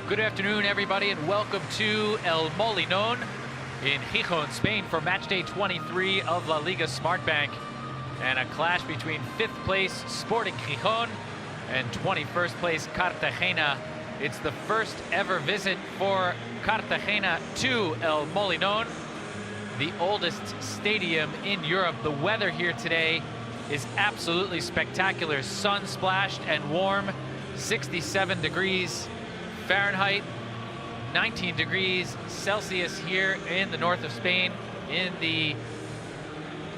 Good afternoon, everybody, and welcome to El Molinón in Gijón, Spain for matchday 23 of La Liga Smartbank, and a clash between 5th place Sporting Gijón and 21st place Cartagena. It's the first ever visit for Cartagena to El Molinón, the oldest stadium in Europe. The weather here today is absolutely spectacular. Sun splashed and warm, 67 degrees Fahrenheit, 19 degrees Celsius here in the north of Spain, in the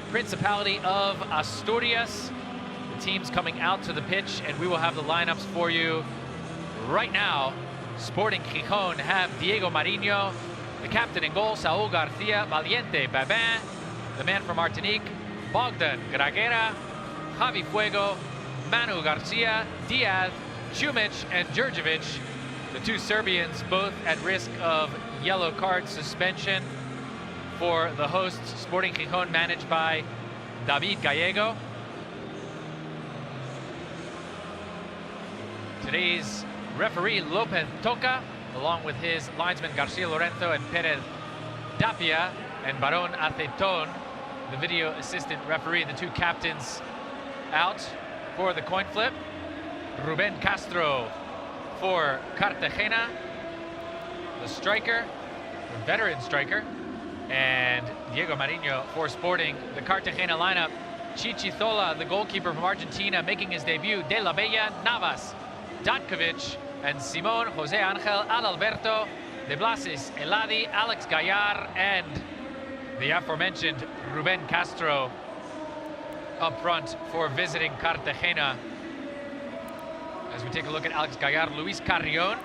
Principality of Asturias. The team's coming out to the pitch, and we will have the lineups for you right now. Sporting Gijón have Diego Marinho, the captain in goal, Saúl García, Valiente Babin, the man from Martinique, Bogdan Gragera, Javi Fuego, Manu Garcia, Diaz, Chumic, and Djurdjevic. The two Serbians both at risk of yellow card suspension for the hosts, Sporting Gijón, managed by David Gallego. Today's referee, Lopez Toca, along with his linesmen Garcia Lorenzo and Perez Tapia and Baron Aceton, the video assistant referee. The two captains out for the coin flip. Ruben Castro for Cartagena, the striker, the veteran striker, and Diego Marinho for Sporting. The Cartagena lineup: Chichizola, the goalkeeper from Argentina, making his debut, De La Bella, Navas, Datkovic, and Simon, Jose Angel, Adalberto, De Blasis, Eladi, Alex Gallar, and the aforementioned Ruben Castro up front for visiting Cartagena. As we take a look at Alex Gallar, Luis Carrion,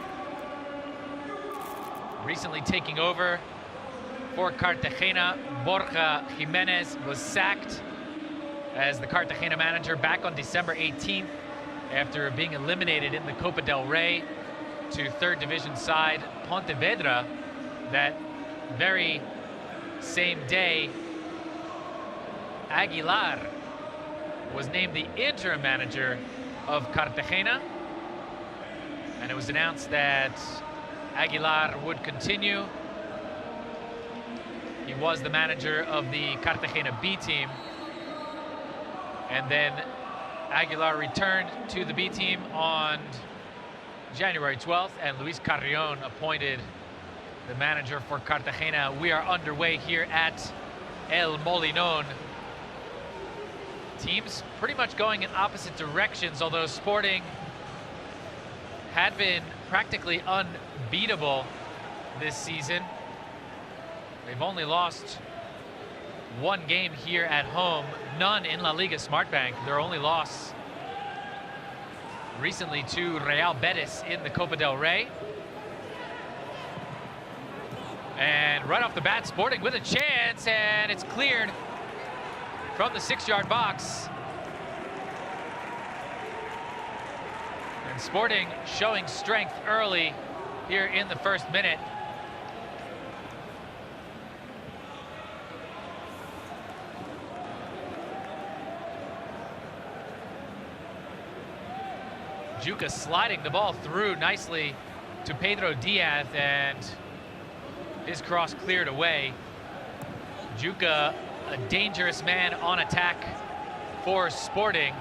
recently taking over for Cartagena. Borja Jimenez was sacked as the Cartagena manager back on December 18th after being eliminated in the Copa del Rey to third division side Pontevedra. That very same day, Aguilar was named the interim manager of Cartagena, and it was announced that Aguilar would continue. He was the manager of the Cartagena B team, and then Aguilar returned to the B team on January 12th, and Luis Carrion appointed the manager for Cartagena. We are underway here at El Molinón. Teams pretty much going in opposite directions, although Sporting had been practically unbeatable this season. They've only lost one game here at home, none in La Liga Smartbank. Their only loss recently to Real Betis in the Copa del Rey. And right off the bat, Sporting with a chance, and it's cleared from the 6-yard box. And Sporting showing strength early here in the first minute. Juca sliding the ball through nicely to Pedro Diaz, and his cross cleared away. Juca, a dangerous man on attack for Sporting.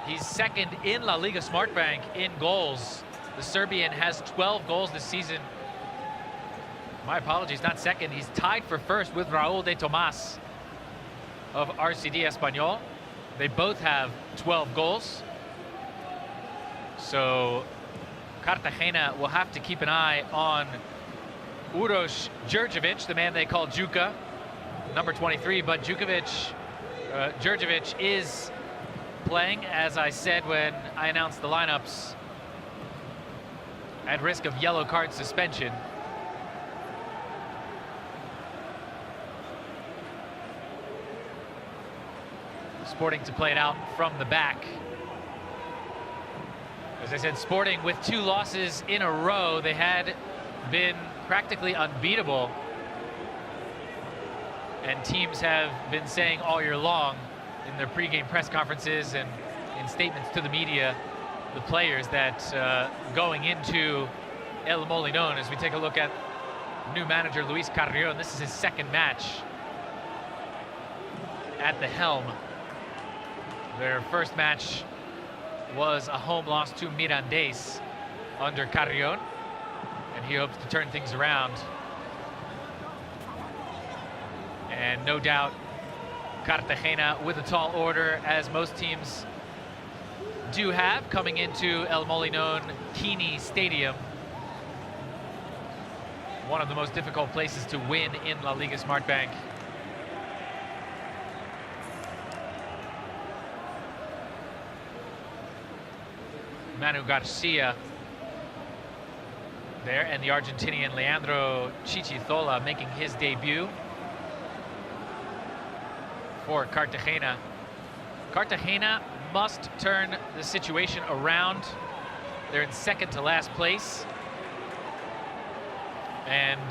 He's second in La Liga Smartbank in goals. The Serbian has 12 goals this season. My apologies, not second. He's tied for first with Raúl de Tomás of RCD Espanyol. They both have 12 goals. So Cartagena will have to keep an eye on Uroš Djurdjevic, the man they call Juca, number 23, but Djurdjevic is playing, as I said when I announced the lineups, at risk of yellow card suspension. Sporting to play it out from the back. As I said, Sporting with 2 losses in a row. They had been practically unbeatable, and teams have been saying all year long in their pregame press conferences and in statements to the media, the players, that going into El Molinón as we take a look at new manager Luis Carrion. This is his second match at the helm. Their first match was a home loss to Mirandés under Carrion, and he hopes to turn things around. And no doubt Cartagena with a tall order, as most teams do have, coming into El Molinón Kini Stadium. One of the most difficult places to win in La Liga Smartbank. Manu Garcia there, and the Argentinian Leandro Chichizola making his debut for Cartagena. Cartagena must turn the situation around. They're in second to last place, and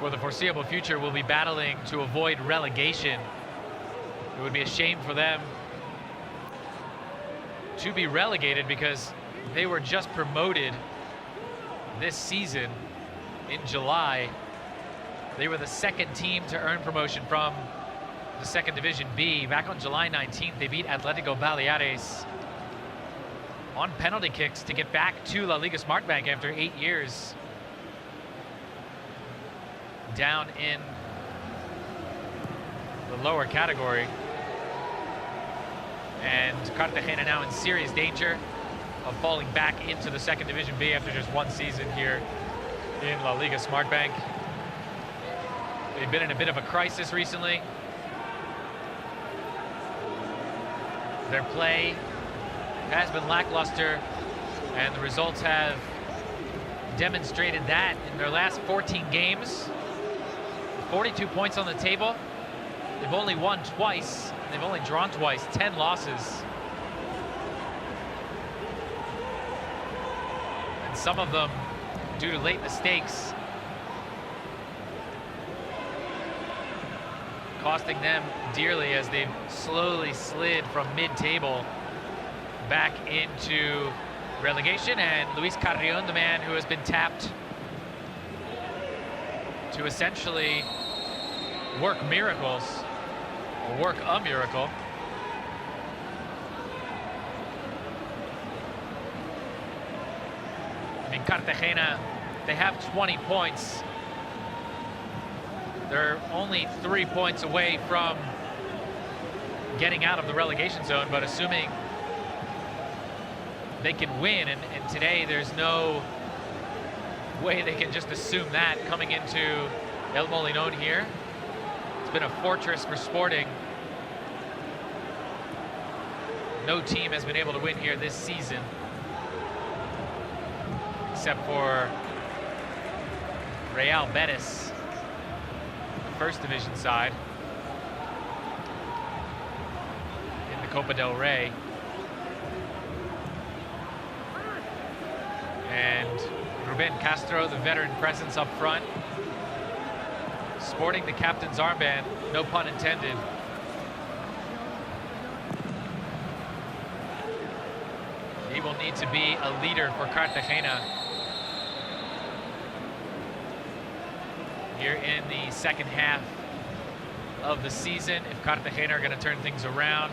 for the foreseeable future will be battling to avoid relegation. It would be a shame for them to be relegated, because they were just promoted this season in July. They were the second team to earn promotion from the second Division B. Back on July 19th, they beat Atletico Baleares on penalty kicks to get back to La Liga Smartbank after 8 years down in the lower category. And Cartagena now in serious danger of falling back into the second Division B after just one season here in La Liga Smartbank. They've been in a bit of a crisis recently. Their play has been lackluster, and the results have demonstrated that. In their last 14 games, 42 points on the table. They've only won twice, and they've only drawn twice, 10 losses. And some of them due to late mistakes, costing them dearly as they've slowly slid from mid-table back into relegation. And Luis Carrion, the man who has been tapped to essentially work miracles, or work a miracle. I mean, Cartagena, they have 20 points. They're only 3 points away from getting out of the relegation zone, but assuming they can win, and today there's no way they can just assume that coming into El Molinón here. It's been a fortress for Sporting. No team has been able to win here this season, except for Real Betis, the first division side in the Copa del Rey. And Ruben Castro, the veteran presence up front, sporting the captain's armband, no pun intended. He will need to be a leader for Cartagena here in the second half of the season, if Cartagena are going to turn things around.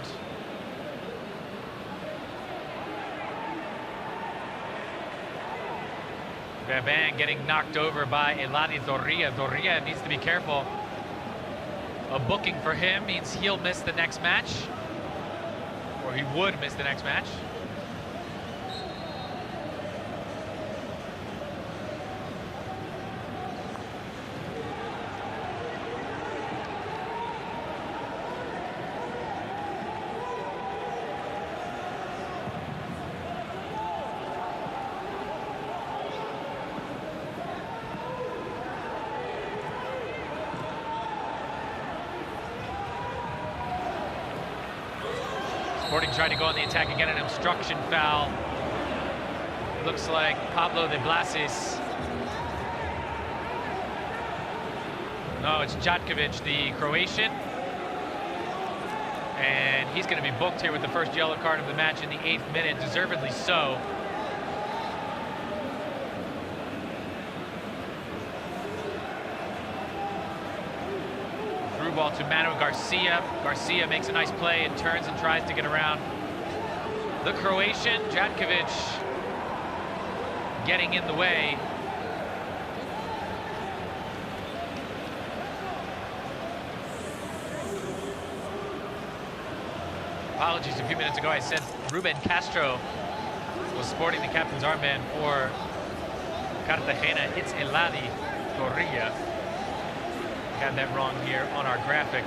Gabon getting knocked over by Eladi Dorria. Dorria needs to be careful. A booking for him means he'll miss the next match, or he would miss the next match. Sporting trying to go on the attack again, an obstruction foul. Looks like Pablo de Blasis. No, it's Jatkovic, the Croatian. And he's going to be booked here with the first yellow card of the match in the 8th minute, deservedly so. ball to Manu Garcia. Garcia makes a nice play and turns and tries to get around the Croatian. Jatkovic getting in the way. Apologies, a few minutes ago I said Ruben Castro was sporting the captain's armband for Cartagena. It's Eladi Torrilla. Got that wrong here on our graphic.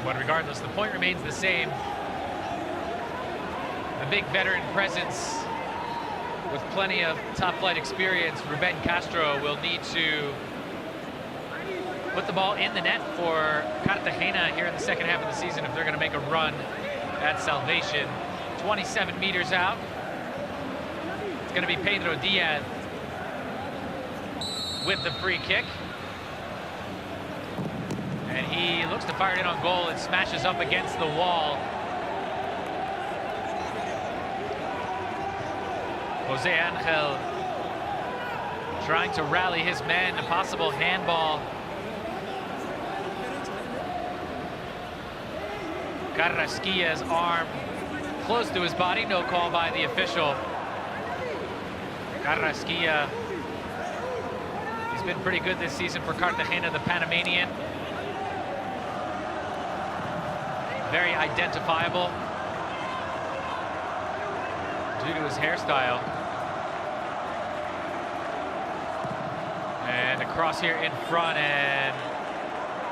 But regardless, the point remains the same. The big veteran presence with plenty of top-flight experience, Ruben Castro, will need to put the ball in the net for Cartagena here in the second half of the season if they're going to make a run at salvation. 27 meters out. It's going to be Pedro Diaz with the free kick. And he looks to fire it in on goal. It smashes up against the wall. Jose Angel trying to rally his men. A possible handball. Carrasquilla's arm close to his body. No call by the official. Carrasquilla, he's been pretty good this season for Cartagena, the Panamanian. Very identifiable due to his hairstyle. And a cross here in front, and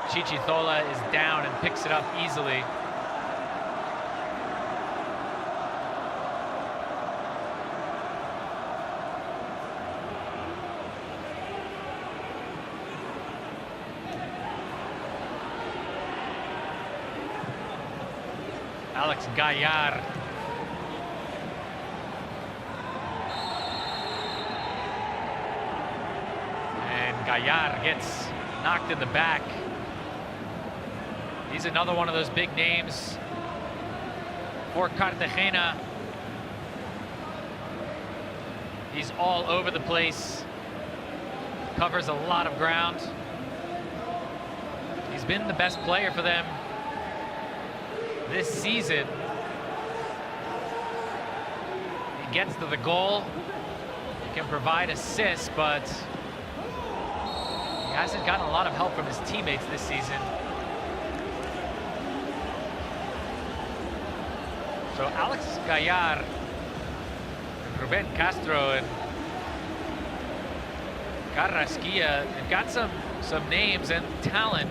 Chichitola is down and picks it up easily. Alex Gaillard. And Gaillard gets knocked in the back. He's another one of those big names for Cartagena. He's all over the place. Covers a lot of ground. He's been the best player for them this season. He gets to the goal, he can provide assists, but he hasn't gotten a lot of help from his teammates this season. So Alex Gaillard, Ruben Castro, and Carrasquilla have got some names and talent.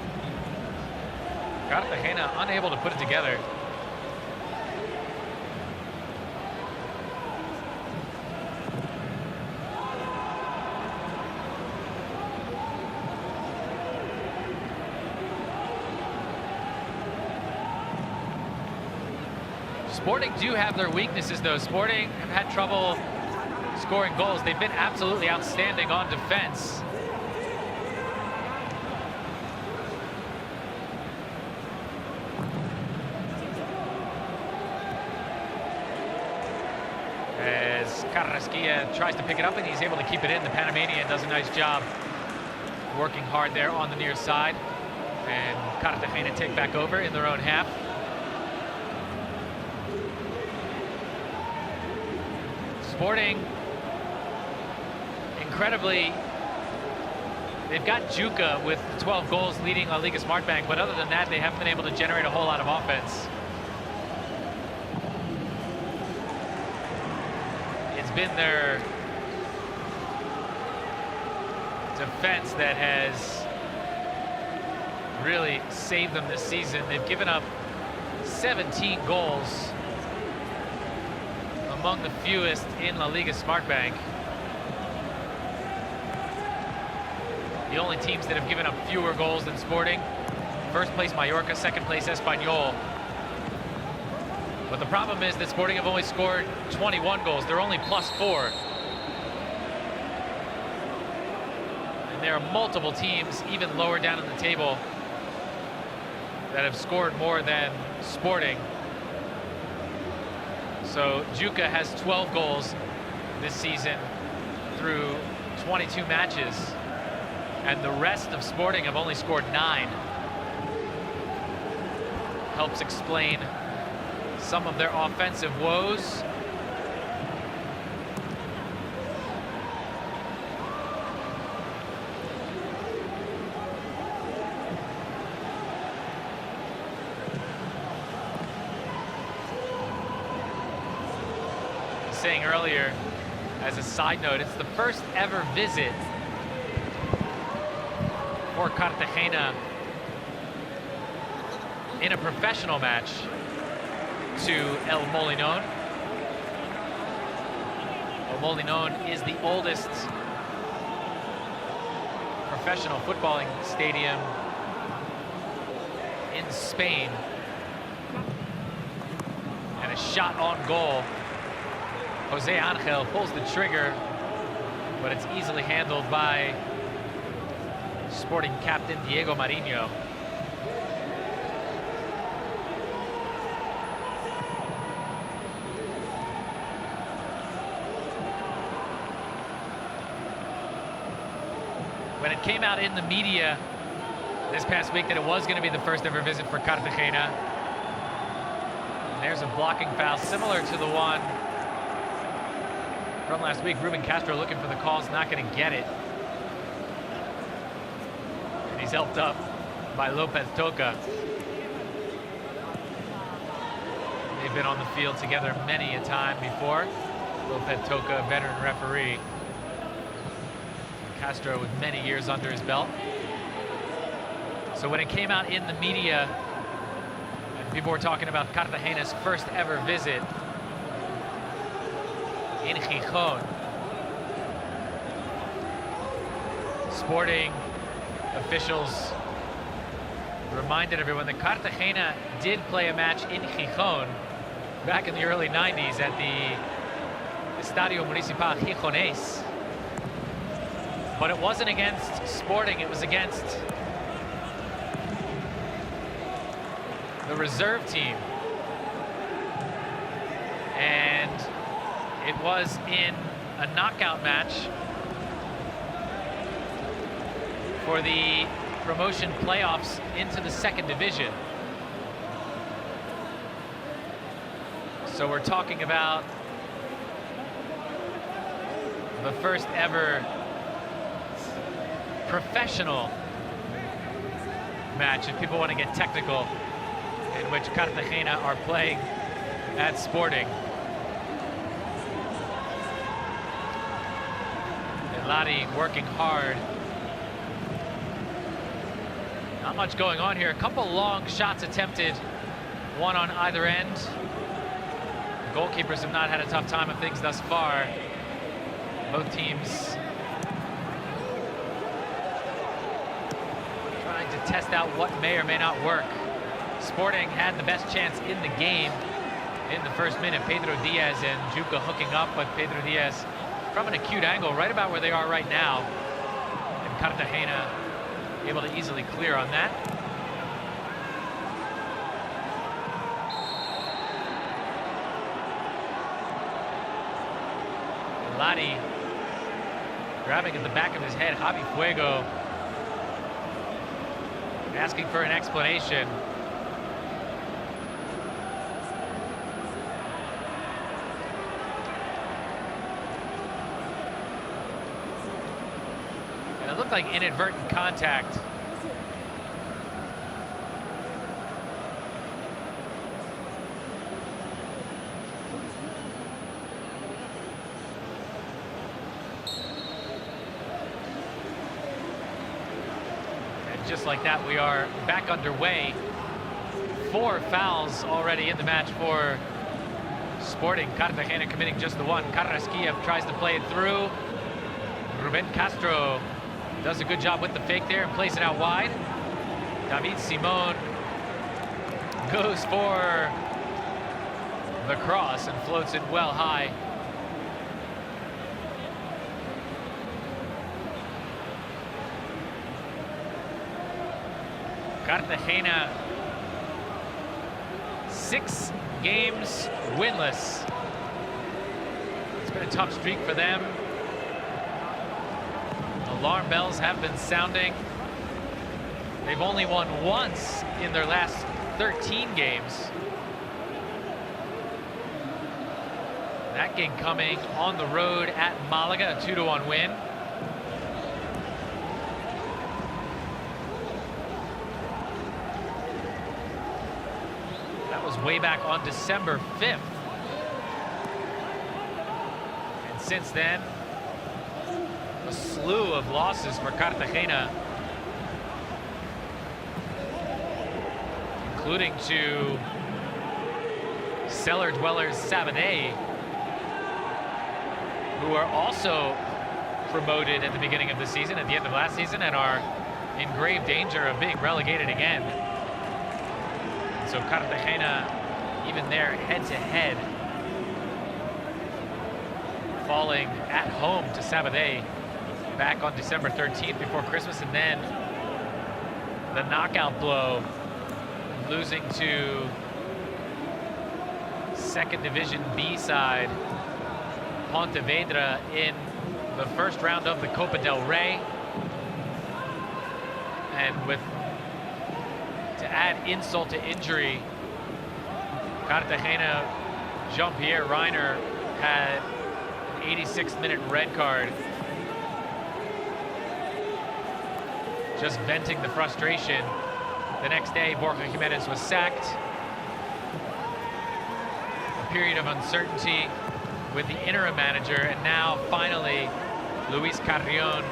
Cartagena unable to put it together. Sporting do have their weaknesses, though. Sporting have had trouble scoring goals. They've been absolutely outstanding on defense. As Carrasquilla tries to pick it up, and he's able to keep it in. The Panamanian does a nice job working hard there on the near side. And Cartagena take back over in their own half. Sporting, incredibly, they've got Juca with 12 goals leading La Liga Smart Bank, but other than that, they haven't been able to generate a whole lot of offense. It's been their defense that has really saved them this season. They've given up 17 goals, among the fewest in La Liga Smart Bank. The only teams that have given up fewer goals than Sporting: first place Mallorca, second place Espanyol. But the problem is that Sporting have only scored 21 goals. They're only +4. And there are multiple teams, even lower down in the table, that have scored more than Sporting. So Juca has 12 goals this season through 22 matches, and the rest of Sporting have only scored 9. Helps explain some of their offensive woes. Saying earlier, as a side note, it's the first ever visit for Cartagena in a professional match to El Molinón. El Molinón is the oldest professional footballing stadium in Spain. And a shot on goal. Jose Angel pulls the trigger, but it's easily handled by Sporting captain Diego Marinho. When it came out in the media this past week that it was going to be the first ever visit for Cartagena, and there's a blocking foul similar to the one from last week. Ruben Castro looking for the calls, not going to get it. And he's helped up by Lopez Toca. They've been on the field together many a time before. Lopez Toca, a veteran referee. Castro with many years under his belt. So when it came out in the media, and people were talking about Cartagena's first ever visit in Gijón, Sporting officials reminded everyone that Cartagena did play a match in Gijón back in the early 90s at the Estadio Municipal Gijonés. But it wasn't against Sporting, it was against the reserve team. And it was in a knockout match for the promotion playoffs into the second division. So we're talking about the first ever professional match, if people want to get technical, in which Cartagena are playing at Sporting. Ladi working hard. Not much going on here. A couple long shots attempted, one on either end. The goalkeepers have not had a tough time of things thus far. Both teams trying to test out what may or may not work. Sporting had the best chance in the game in the first minute. Pedro Diaz and Juca hooking up, but Pedro Diaz from an acute angle right about where they are right now. And Cartagena able to easily clear on that. Ladi grabbing at the back of his head. Javi Fuego asking for an explanation. And it looked like inadvertent contact. Just like that, we are back underway. 4 fouls already in the match for Sporting. Cartagena committing just the one. Carrasquilla tries to play it through. Ruben Castro does a good job with the fake there and plays it out wide. David Simon goes for the cross and floats it well high. Cartagena 6 games winless. It's been a tough streak for them. alarm bells have been sounding. They've only won once in their last 13 games. That game coming on the road at Malaga, a 2-1 win. That was way back on December 5th. And since then, a slew of losses for Cartagena, including to cellar dwellers Sabadell, who are also promoted at the beginning of the season, at the end of last season, and are in grave danger of being relegated again. So Cartagena, even there, head-to-head, falling at home to Sabadell back on December 13th before Christmas, and then the knockout blow, losing to second division B side Pontevedra in the first round of the Copa del Rey. And to add insult to injury, Cartagena, Jean-Pierre Reiner had an 86-minute red card, just venting the frustration. The next day, Borja Jimenez was sacked. A period of uncertainty with the interim manager, and now finally Luis Carrion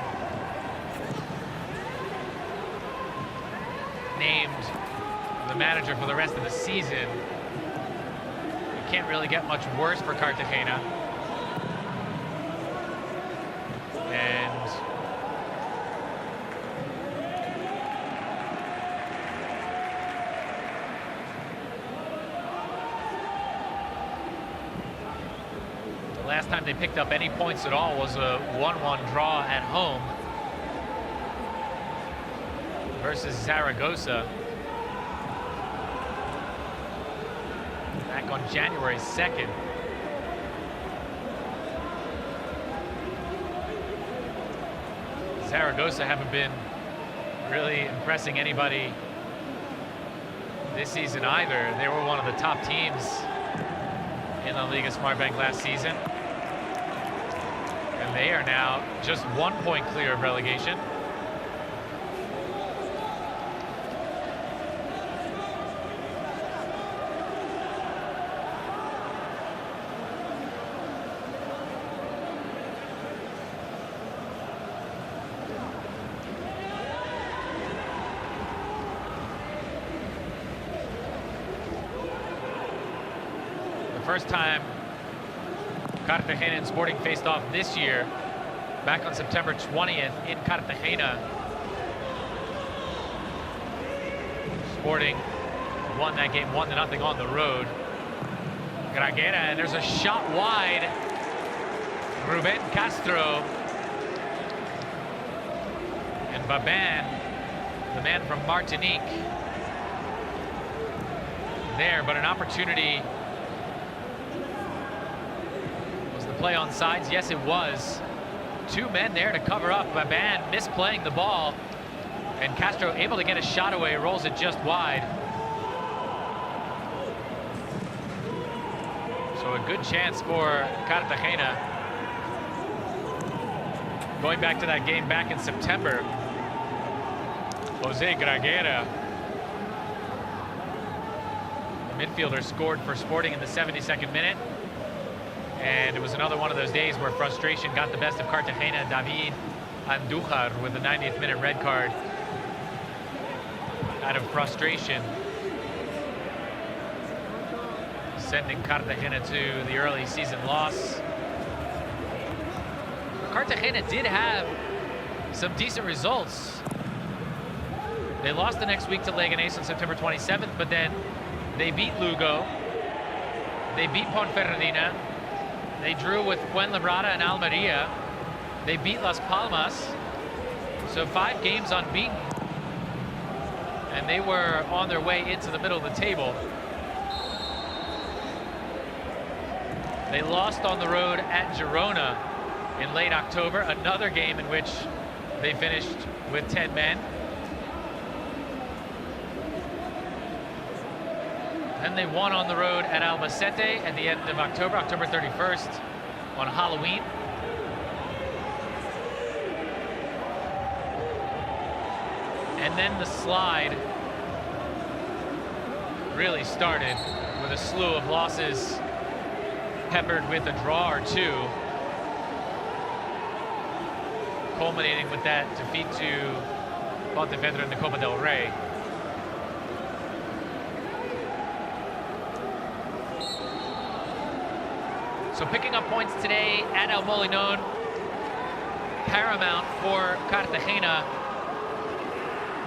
named the manager for the rest of the season. It can't really get much worse for Cartagena. And the last time they picked up any points at all was a 1-1 draw at home versus Zaragoza back on January 2nd. Zaragoza haven't been really impressing anybody this season either. They were one of the top teams in the Liga Smartbank last season, and they are now just 1 point clear of relegation. First time Cartagena and Sporting faced off this year, back on September 20th in Cartagena. Sporting won that game 1-0 on the road. Gragera, and there's a shot wide. Ruben Castro. And Baban, the man from Martinique, there, but an opportunity. Play on sides? Yes, it was. Two men there to cover up. Baban misplaying the ball, and Castro able to get a shot away, rolls it just wide. So a good chance for Cartagena. Going back to that game back in September, Jose Gragera, the midfielder, scored for Sporting in the 72nd minute. And it was another one of those days where frustration got the best of Cartagena. David Andújar with the 90th minute red card out of frustration, sending Cartagena to the early season loss. Cartagena did have some decent results. They lost the next week to Leganés on September 27th, but then they beat Lugo, they beat Ponferradina, they drew with Fuenlabrada and Almeria. They beat Las Palmas. So 5 games unbeaten. And they were on their way into the middle of the table. They lost on the road at Girona in late October. Another game in which They finished with 10 men. Then they won on the road at Albacete at the end of October 31st on Halloween. And then the slide really started with a slew of losses, peppered with a draw or two, culminating with that defeat to Pontevedra in the Copa del Rey. So picking up points today at El Molinón, paramount for Cartagena,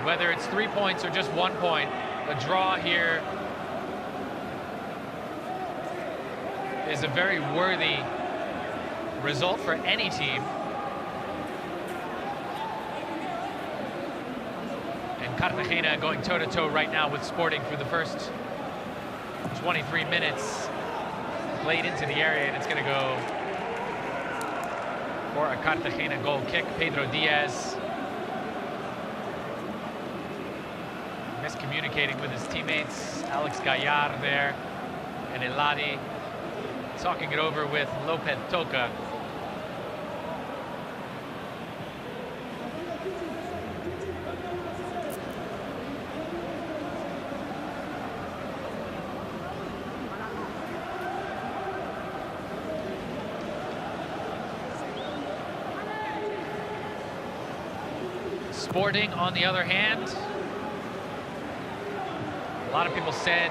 whether it's 3 points or just 1 point. A draw here is a very worthy result for any team. And Cartagena going toe-to-toe right now with Sporting for the first 23 minutes. Played into the area, and it's going to go for a Cartagena goal kick. Pedro Diaz miscommunicating with his teammates. Alex Gallar there, and Eladi talking it over with Lopez Toca. Sporting, on the other hand, a lot of people said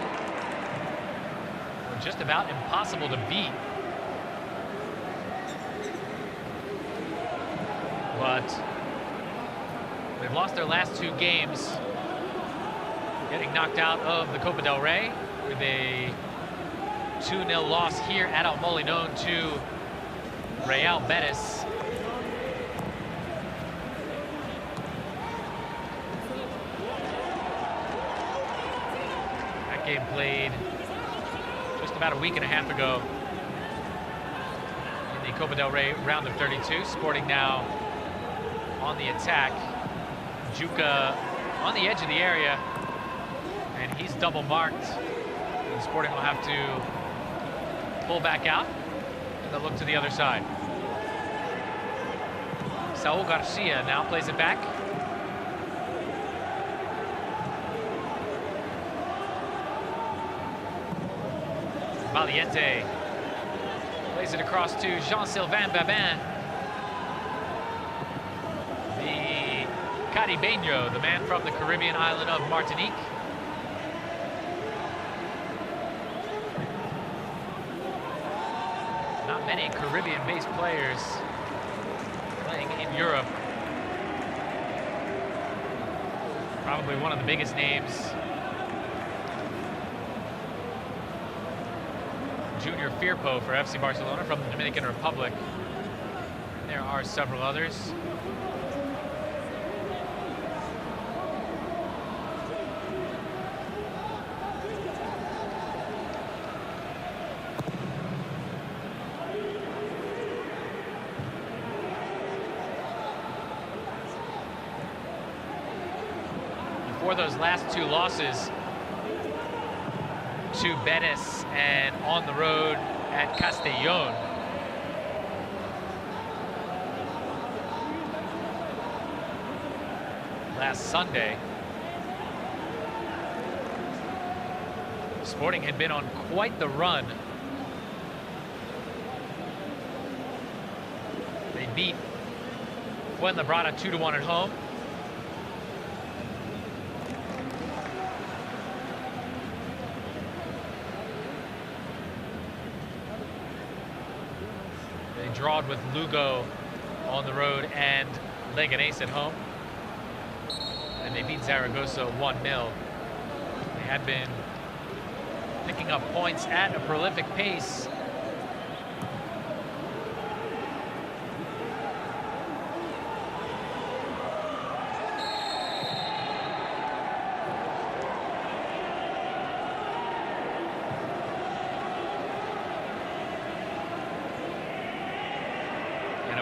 were just about impossible to beat. But they've lost their last 2 games, getting knocked out of the Copa del Rey with a 2-0 loss here at El Molinón to Real Betis. Game played just about a week and a half ago in the Copa del Rey round of 32. Sporting now on the attack. Juca on the edge of the area, and he's double marked. And Sporting will have to pull back out, and they'll look to the other side. Saul Garcia now plays it back. Valiente plays it across to Jean-Sylvain Babin. The Caribeño, the man from the Caribbean island of Martinique. Not many Caribbean-based players playing in Europe. Probably one of the biggest names. Junior Firpo for FC Barcelona from the Dominican Republic. There are several others. Before those last 2 losses to Betis and on the road at Castellón, last Sunday, Sporting had been on quite the run. They beat Fuenlabrada 2-1 at home. Drawed with Lugo on the road and Leganés at home. And they beat Zaragoza 1-0. They had been picking up points at a prolific pace.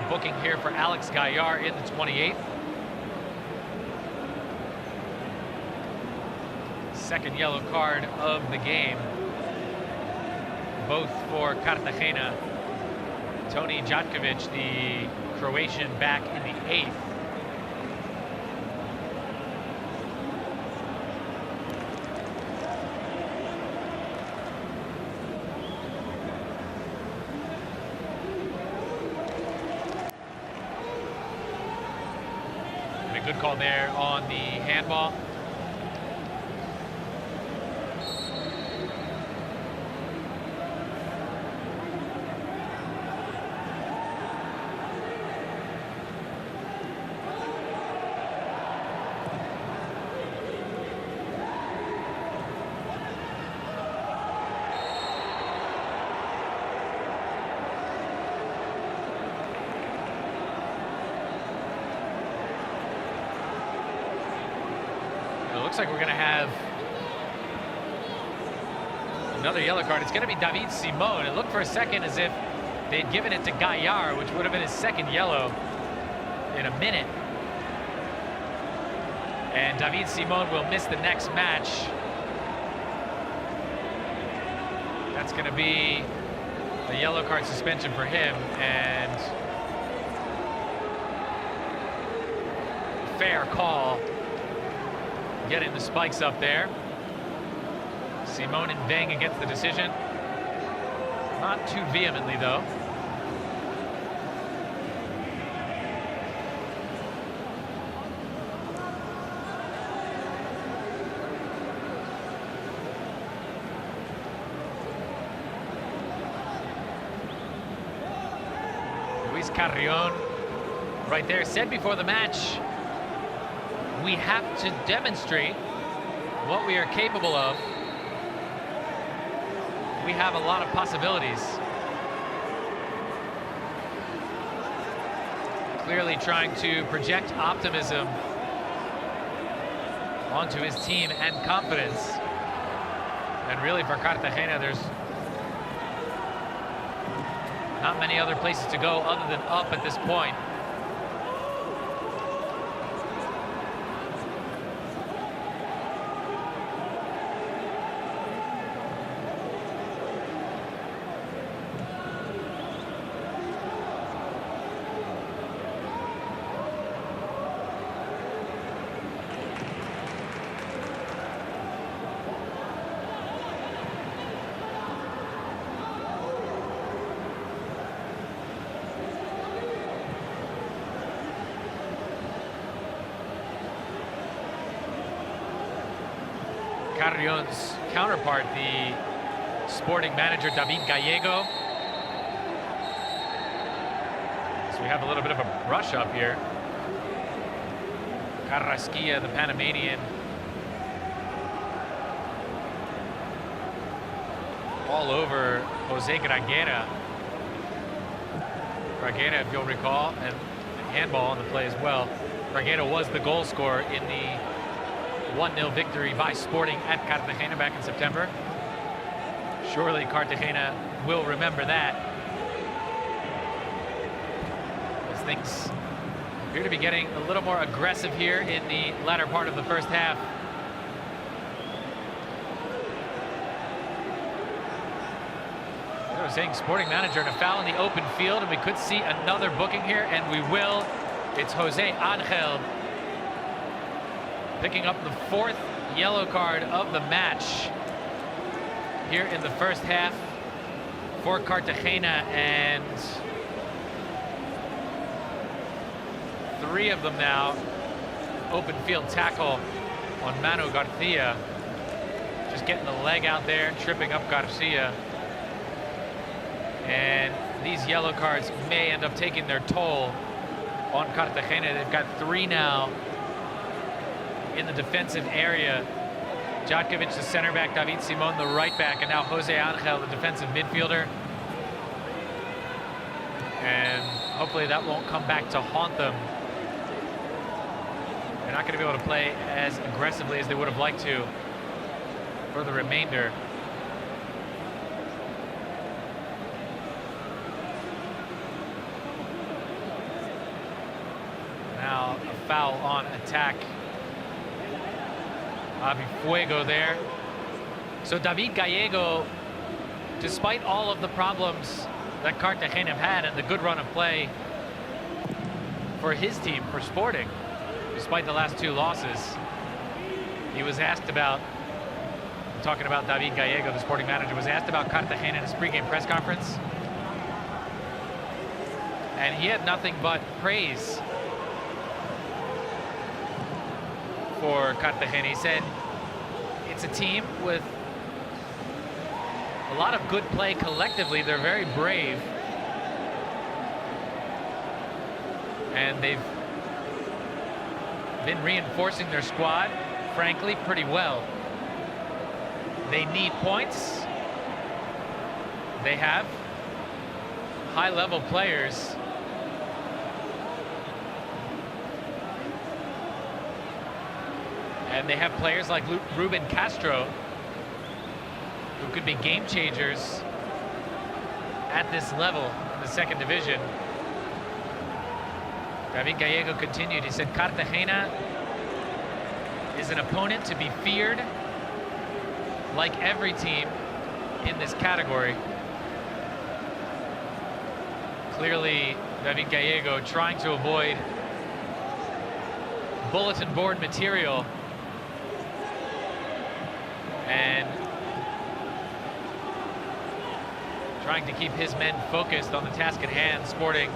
booking here for Alex Gaillard in the 28th. Second yellow card of the game, both for Cartagena. Toni Jatkovic, the Croatian, back in the 8th. And a good call there on the handball. Looks like we're going to have another yellow card. It's going to be David Simon. It looked for a second as if they'd given it to Gaillard, which would have been his second yellow in a minute. And David Simon will miss the next match. That's going to be a yellow card suspension for him, and fair call. Getting the spikes up there. Simon and Beng against the decision. Not too vehemently, though. Luis Carrion right there said before the match, we have to demonstrate what we are capable of. We have a lot of possibilities. Clearly trying to project optimism onto his team and confidence. And really for Cartagena, there's not many other places to go other than up at this point. Carrion's counterpart, the sporting manager David Gallego. So we have a little bit of a brush up here. Carrasquilla, the Panamanian, all over Jose Gragera. Gragera, if you'll recall, and handball on the play as well. Gragera was the goal scorer in the 1-0 victory by Sporting at Cartagena back in September. Surely Cartagena will remember that, as things appear to be getting a little more aggressive here in the latter part of the first half. I was saying Sporting manager and a foul in the open field, and we could see another booking here, and we will. It's Jose Angel picking up the 4th yellow card of the match here in the first half for Cartagena, and 3 of them now. Open field tackle on Manu Garcia, just getting the leg out there, tripping up Garcia. And these yellow cards may end up taking their toll on Cartagena. They've got 3 now in the defensive area. Jatkovic, the center back, David Simon, the right back, and now Jose Angel, the defensive midfielder. And hopefully that won't come back to haunt them. They're not going to be able to play as aggressively as they would have liked to for the remainder. foul on attack. Avi Fuego there. So David Gallego, despite all of the problems that Cartagena have had and the good run of play for his team, for Sporting, despite the last 2 losses, he was asked about, I'm talking about David Gallego, the Sporting manager, was asked about Cartagena in his pregame press conference. And he had nothing but praise for Cartagena. He said it's a team with a lot of good play collectively. They're very brave. And they've been reinforcing their squad, frankly, pretty well. They need points. They have high-level players. And they have players like Ruben Castro, who could be game changers at this level in the 2nd division. David Gallego continued. He said, Cartagena is an opponent to be feared, like every team in this category. Clearly, David Gallego trying to avoid bulletin board material and trying to keep his men focused on the task at hand. Sporting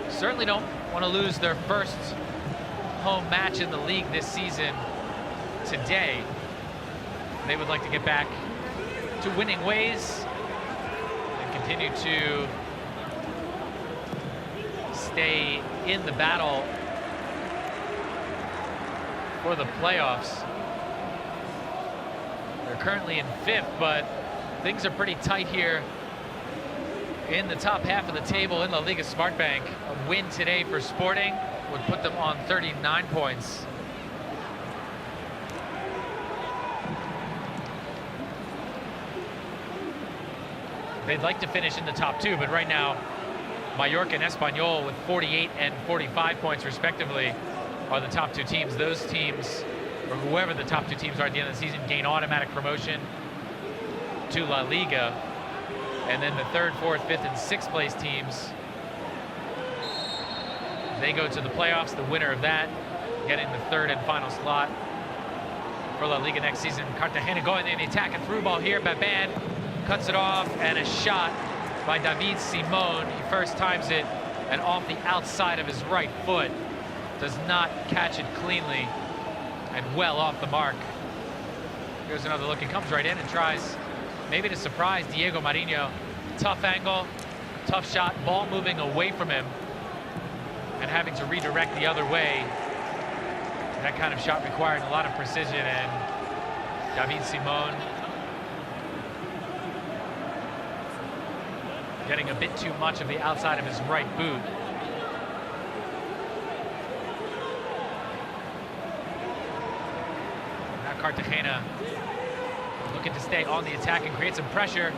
certainly don't want to lose their first home match in the league this season today. They would like to get back to winning ways and continue to stay in the battle for the playoffs. They're currently in 5th, but things are pretty tight here in the top half of the table in La Liga Smartbank. A win today for Sporting would put them on 39 points. They'd like to finish in the top 2, but right now, Mallorca and Espanyol with 48 and 45 points respectively are the top 2 teams. Those teams, or whoever the top 2 teams are at the end of the season, gain automatic promotion to La Liga. And then the 3rd, 4th, 5th, and 6th place teams, they go to the playoffs. The winner of that getting the 3rd and final slot for La Liga next season. Cartagena going in the attack, and through ball here. Baban cuts it off, and a shot by David Simon. He first times it, and off the outside of his right foot. Does not catch it cleanly, and well off the mark. Here's another look. He comes right in and tries maybe to surprise Diego Marinho. Tough angle, tough shot, ball moving away from him and having to redirect the other way. That kind of shot required a lot of precision, and David Simon getting a bit too much of the outside of his right boot. Now Cartagena looking to stay on the attack and create some pressure.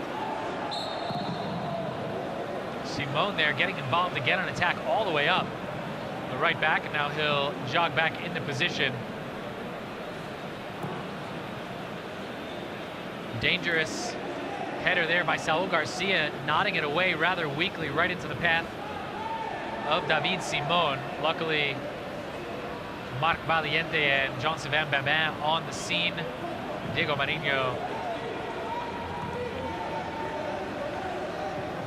Simon there getting involved to get on attack all the way up the right back, and now he'll jog back into position. Dangerous header there by Saul Garcia, nodding it away rather weakly right into the path of David Simon. Luckily, Marc Valiente and Jean-Sylvain Babin on the scene. Diego Marinho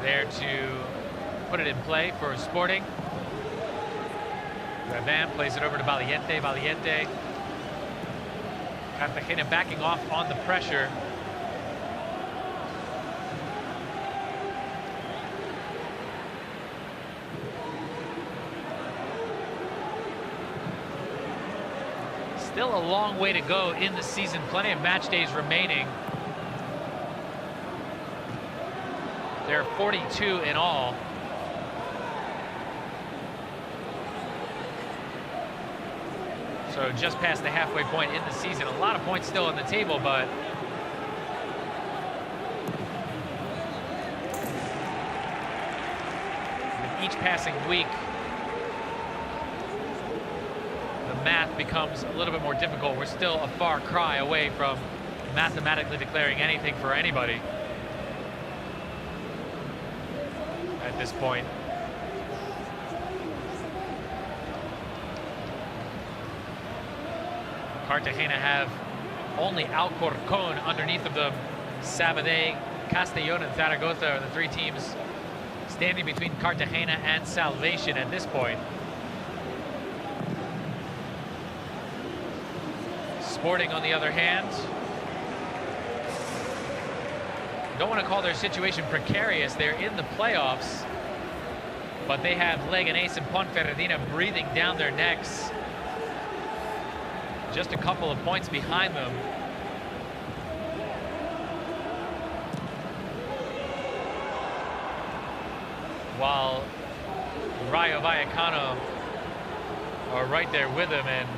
there to put it in play for Sporting. Babin plays it over to Valiente. Valiente. Cartagena backing off on the pressure. Still a long way to go in the season. Plenty of match days remaining. There are 42 in all. So just past the halfway point in the season. A lot of points still on the table, but with each passing week, becomes a little bit more difficult. We're still a far cry away from mathematically declaring anything for anybody at this point. Cartagena have only Alcorcon underneath of them. Sabadell, Castellón, and Zaragoza are the three teams standing between Cartagena and salvation at this point. Sporting, on the other hand, don't want to call their situation precarious. They're in the playoffs, but they have Leganés and Ponferradina breathing down their necks. Just a couple of points behind them. While Rayo Vallecano are right there with them, and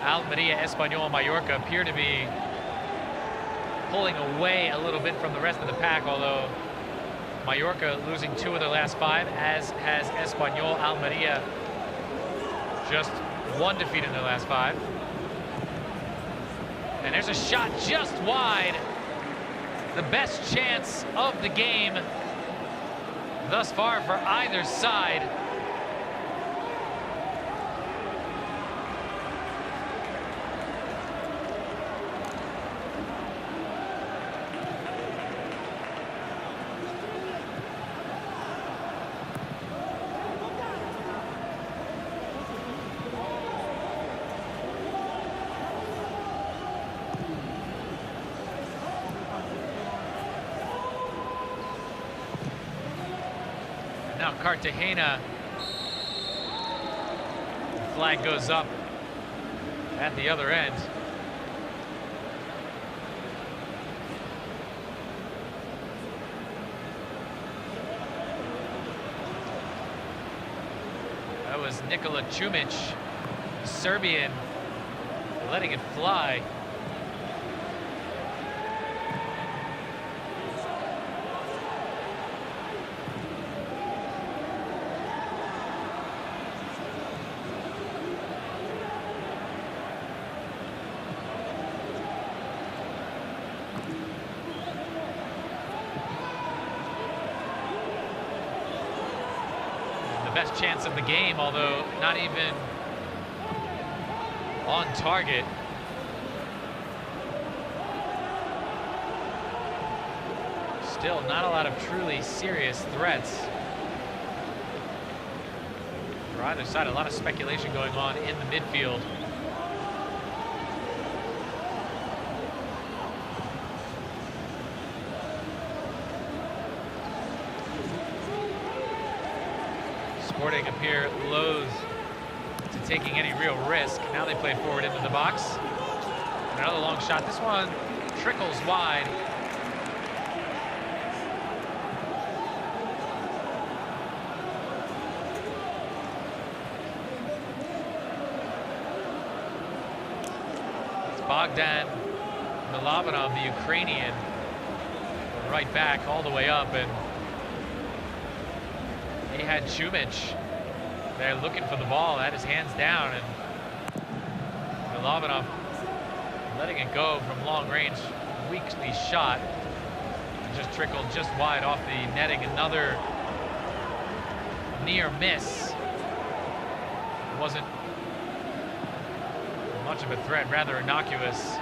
Almeria, Espanyol, and Mallorca appear to be pulling away a little bit from the rest of the pack, although Mallorca losing 2 of their last 5, as has Espanyol. Almeria just 1 defeat in their last 5. And there's a shot just wide. The best chance of the game thus far for either side. Now Cartagena, the flag goes up at the other end. That was Nikola Čumić, Serbian, letting it fly. Best chance of the game, although not even on target. Still not a lot of truly serious threats for either side. A lot of speculation going on in the midfield. Sporting appear loath to taking any real risk. Now they play forward into the box. Another long shot. This one trickles wide. It's Bogdan Milovanov, the Ukrainian, right back all the way up, and he had Čumić there looking for the ball, had his hands down, and Milovanov letting it go from long range, weakly shot. It just trickled just wide off the netting. Another near miss. It wasn't much of a threat, rather innocuous.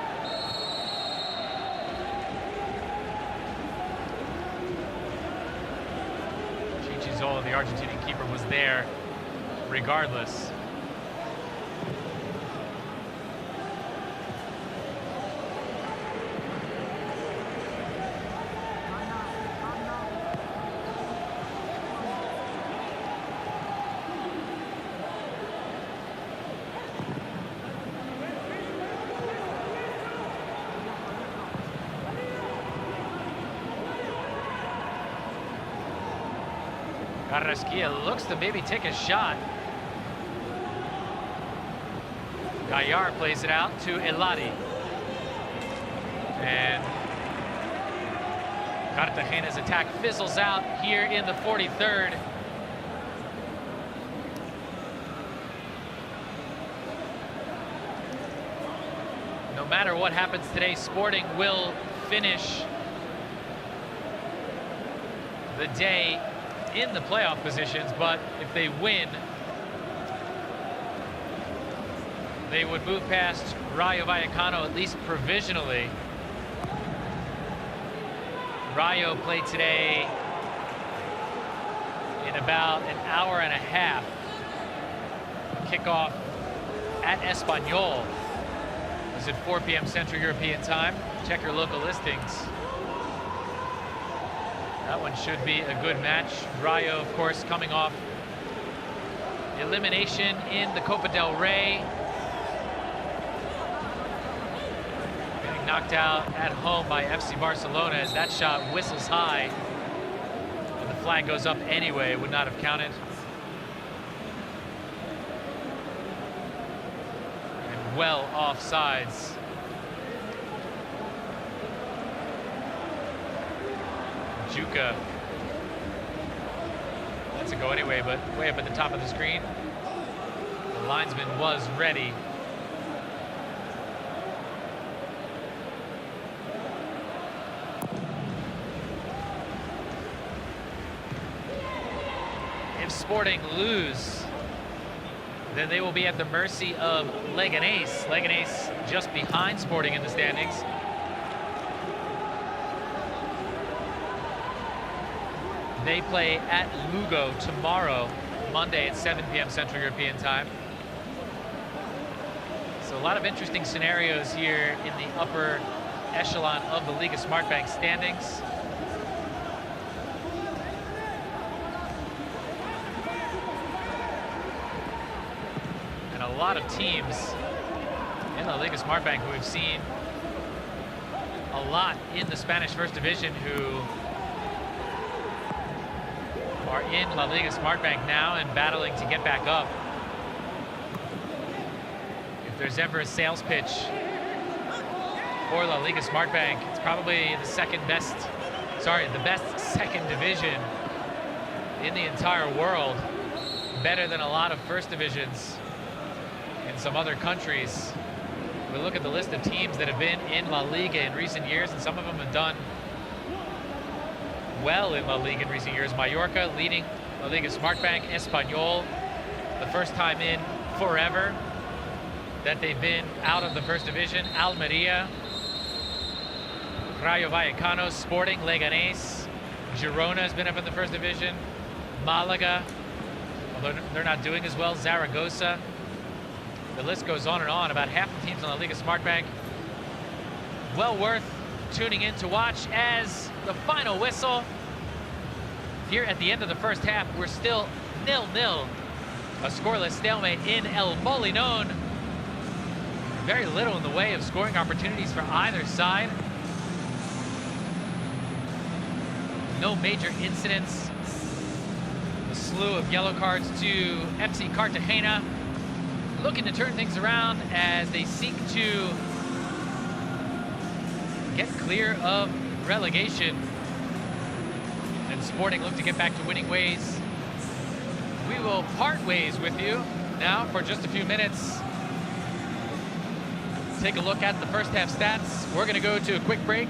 The Argentinian keeper was there regardless. Carrasquilla looks to maybe take a shot. Gaillard plays it out to Eladi. And Cartagena's attack fizzles out here in the 43rd. no matter what happens today, Sporting will finish the day in the playoff positions, but if they win, they would move past Rayo Vallecano, at least provisionally. Rayo played today in about an hour and a half. Kickoff at Espanyol. It's at 4 p.m. Central European Time. Check your local listings. That one should be a good match. Rayo, of course, coming off elimination in the Copa del Rey. Getting knocked out at home by FC Barcelona as that shot whistles high. And the flag goes up anyway. It would not have counted. And well offsides. Juka lets it go anyway, but way up at the top of the screen. The linesman was ready. If Sporting lose, then they will be at the mercy of Leganés. Leganés just behind Sporting in the standings. They play at Lugo tomorrow, Monday at 7 p.m. Central European Time. So a lot of interesting scenarios here in the upper echelon of the Liga Smartbank standings. And a lot of teams in the Liga Smartbank who we've seen a lot in the Spanish First Division who are in La Liga Smartbank now and battling to get back up. If there's ever a sales pitch for La Liga Smartbank, it's probably the best second division in the entire world. Better than a lot of first divisions in some other countries. We look at the list of teams that have been in La Liga in recent years, and some of them have done well in La Liga in recent years. Mallorca leading La Liga Smartbank. Espanyol, the first time in forever that they've been out of the first division. Almeria, Rayo Vallecano, Sporting, Leganés. Girona has been up in the first division. Malaga, although they're not doing as well. Zaragoza. The list goes on and on. About half the teams on La Liga Smartbank. Well worth tuning in to watch as the final whistle. Here at the end of the first half, we're still 0-0. A scoreless stalemate in El Molinón. Very little in the way of scoring opportunities for either side. No major incidents. A slew of yellow cards to FC Cartagena, looking to turn things around as they seek to get clear of relegation. And Sporting look to get back to winning ways. We will part ways with you now for just a few minutes. Take a look at the first half stats. We're going to go to a quick break.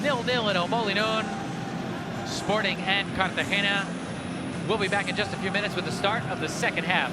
0-0 at El Molinón. Sporting and Cartagena. We'll be back in just a few minutes with the start of the second half.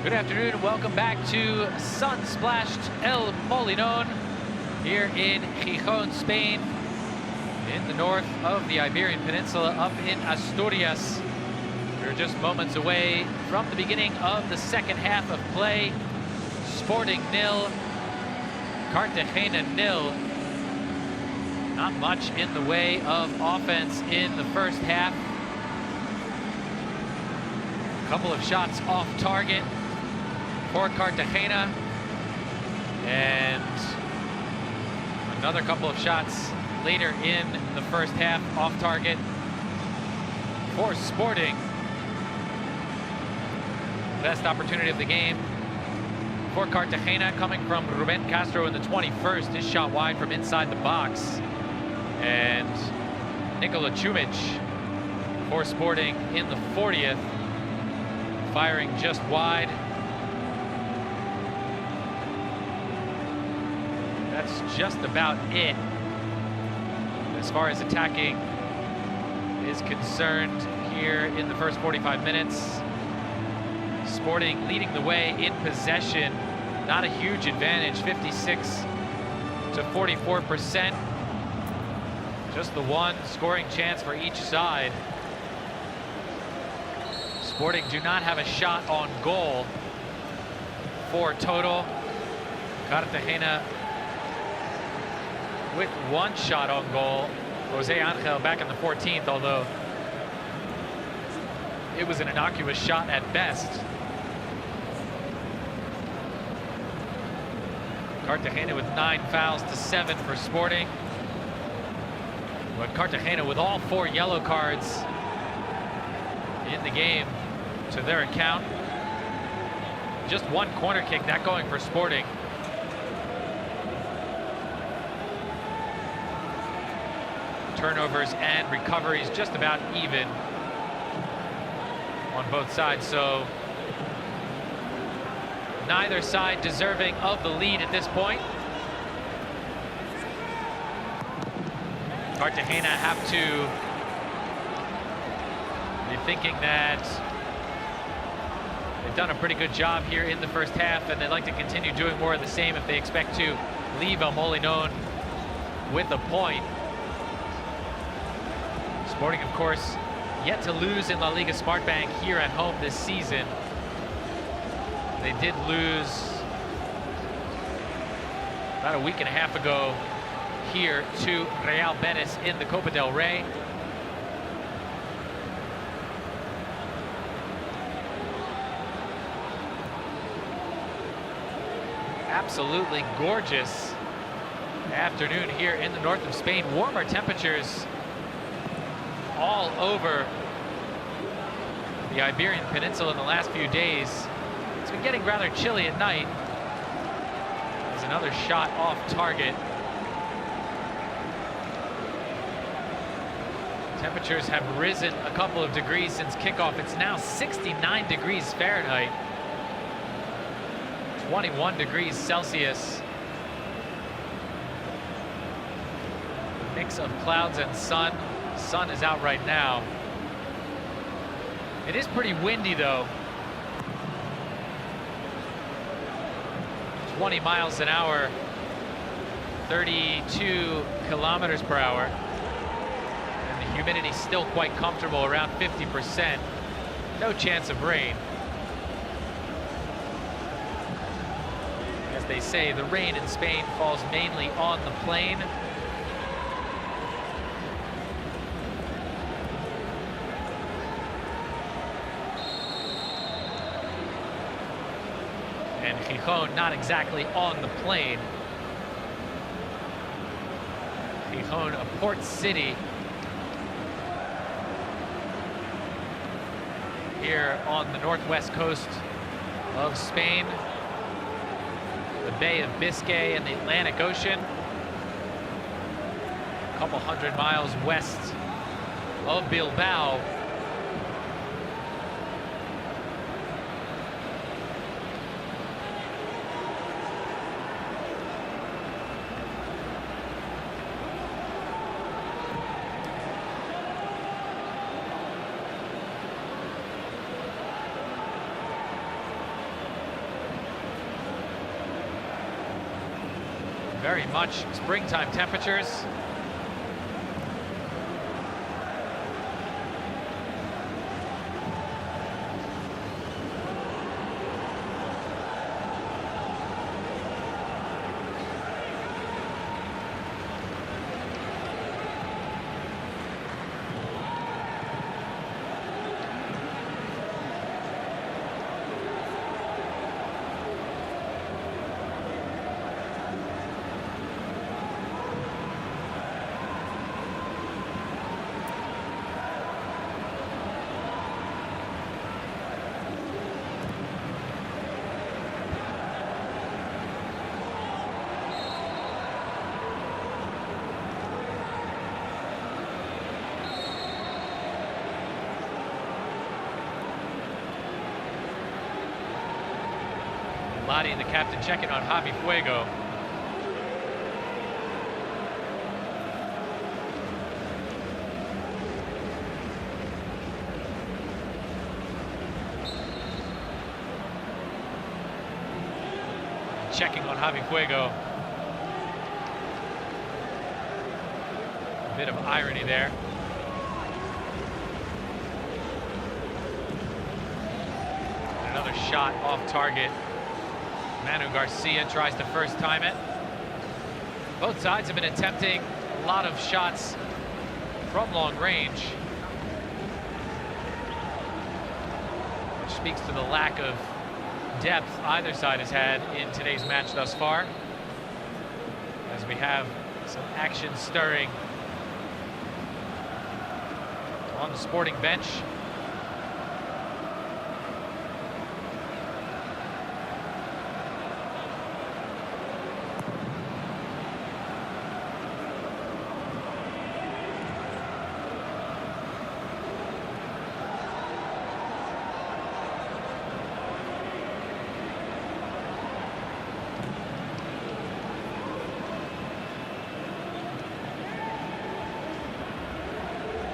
Good afternoon and welcome back to sun-splashed El Molinón here in Gijón, Spain, in the north of the Iberian Peninsula, up in Asturias. We're just moments away from the beginning of the second half of play. Sporting 0, Cartagena 0. Not much in the way of offense in the first half. A couple of shots off target for Cartagena, and another couple of shots later in the first half off target for Sporting. Best opportunity of the game for Cartagena coming from Ruben Castro in the 21st. His shot wide from inside the box. And Nikola Chumic for Sporting in the 40th, firing just wide. That's just about it as far as attacking is concerned here in the first 45 minutes. Sporting leading the way in possession. Not a huge advantage, 56 to 44%. Just the one scoring chance for each side. Sporting do not have a shot on goal for total. Cartagena with one shot on goal. Jose Angel back in the 14th, although it was an innocuous shot at best. Cartagena with 9 fouls to 7 for Sporting. But Cartagena with all 4 yellow cards in the game to their account. Just one corner kick, that going for Sporting. Turnovers and recoveries just about even on both sides, so neither side deserving of the lead at this point. Cartagena have to be thinking that they've done a pretty good job here in the first half, and they'd like to continue doing more of the same if they expect to leave El Molinón with a point. Sporting, of course, yet to lose in La Liga Smartbank here at home this season. They did lose about a week and a half ago here to Real Betis in the Copa del Rey. Absolutely gorgeous afternoon here in the north of Spain. Warmer temperatures all over the Iberian Peninsula in the last few days. It's been getting rather chilly at night. There's another shot off target. Temperatures have risen a couple of degrees since kickoff. It's now 69 degrees Fahrenheit, 21 degrees Celsius. Mix of clouds and sun. Sun is out right now. It is pretty windy though. 20 miles an hour, 32 kilometers per hour. And the humidity still quite comfortable, around 50%. No chance of rain. As they say, the rain in Spain falls mainly on the plain. And Gijón not exactly on the plain. Gijón, a port city here on the northwest coast of Spain. The Bay of Biscay and the Atlantic Ocean. A couple hundred miles west of Bilbao. Very much springtime temperatures. Lottie and the captain checking on Javi Fuego. Checking on Javi Fuego. A bit of irony there. Another shot off target. Manu Garcia tries to first time it. Both sides have been attempting a lot of shots from long range, which speaks to the lack of depth either side has had in today's match thus far, as we have some action stirring on the sporting bench.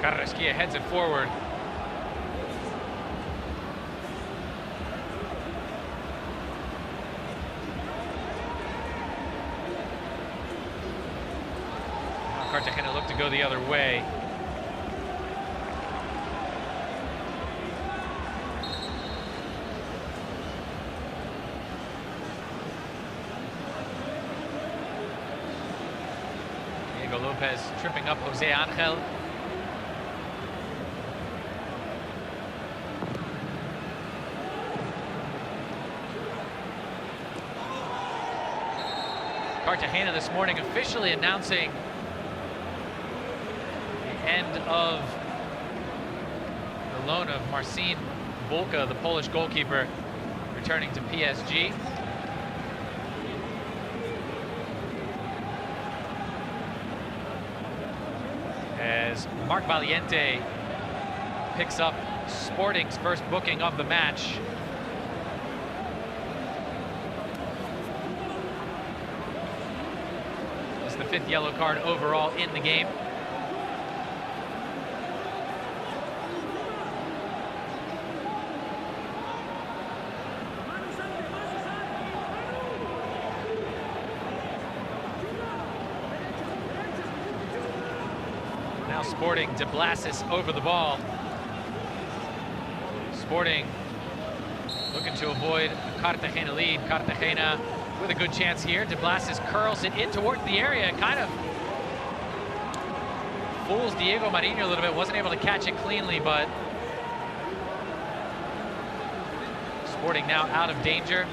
Carrasquilla heads it forward. Now Cartagena look to go the other way. Diego Lopez tripping up Jose Angel. Cartagena this morning officially announcing the end of the loan of Marcin Bulka, the Polish goalkeeper, returning to PSG. As Marc Valiente picks up Sporting's first booking of the match. The fifth yellow card overall in the game. Now Sporting, De Blasis over the ball. Sporting looking to avoid a Cartagena lead. Cartagena with a good chance here. De Blasis curls it in towards the area. Kind of fools Diego Marinho a little bit. Wasn't able to catch it cleanly, but Sporting now out of danger.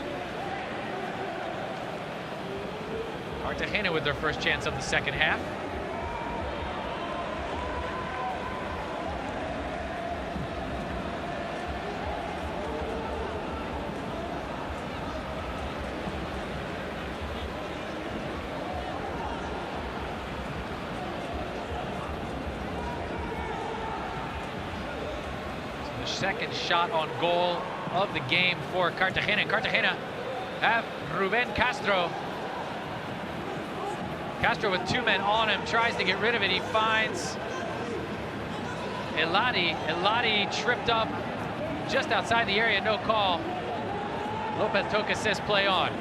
Cartagena with their first chance of the second half. Second shot on goal of the game for Cartagena. Cartagena have Ruben Castro. Castro with two men on him, tries to get rid of it. He finds Eladi. Eladi tripped up just outside the area, no call. Lopez Toca says play on.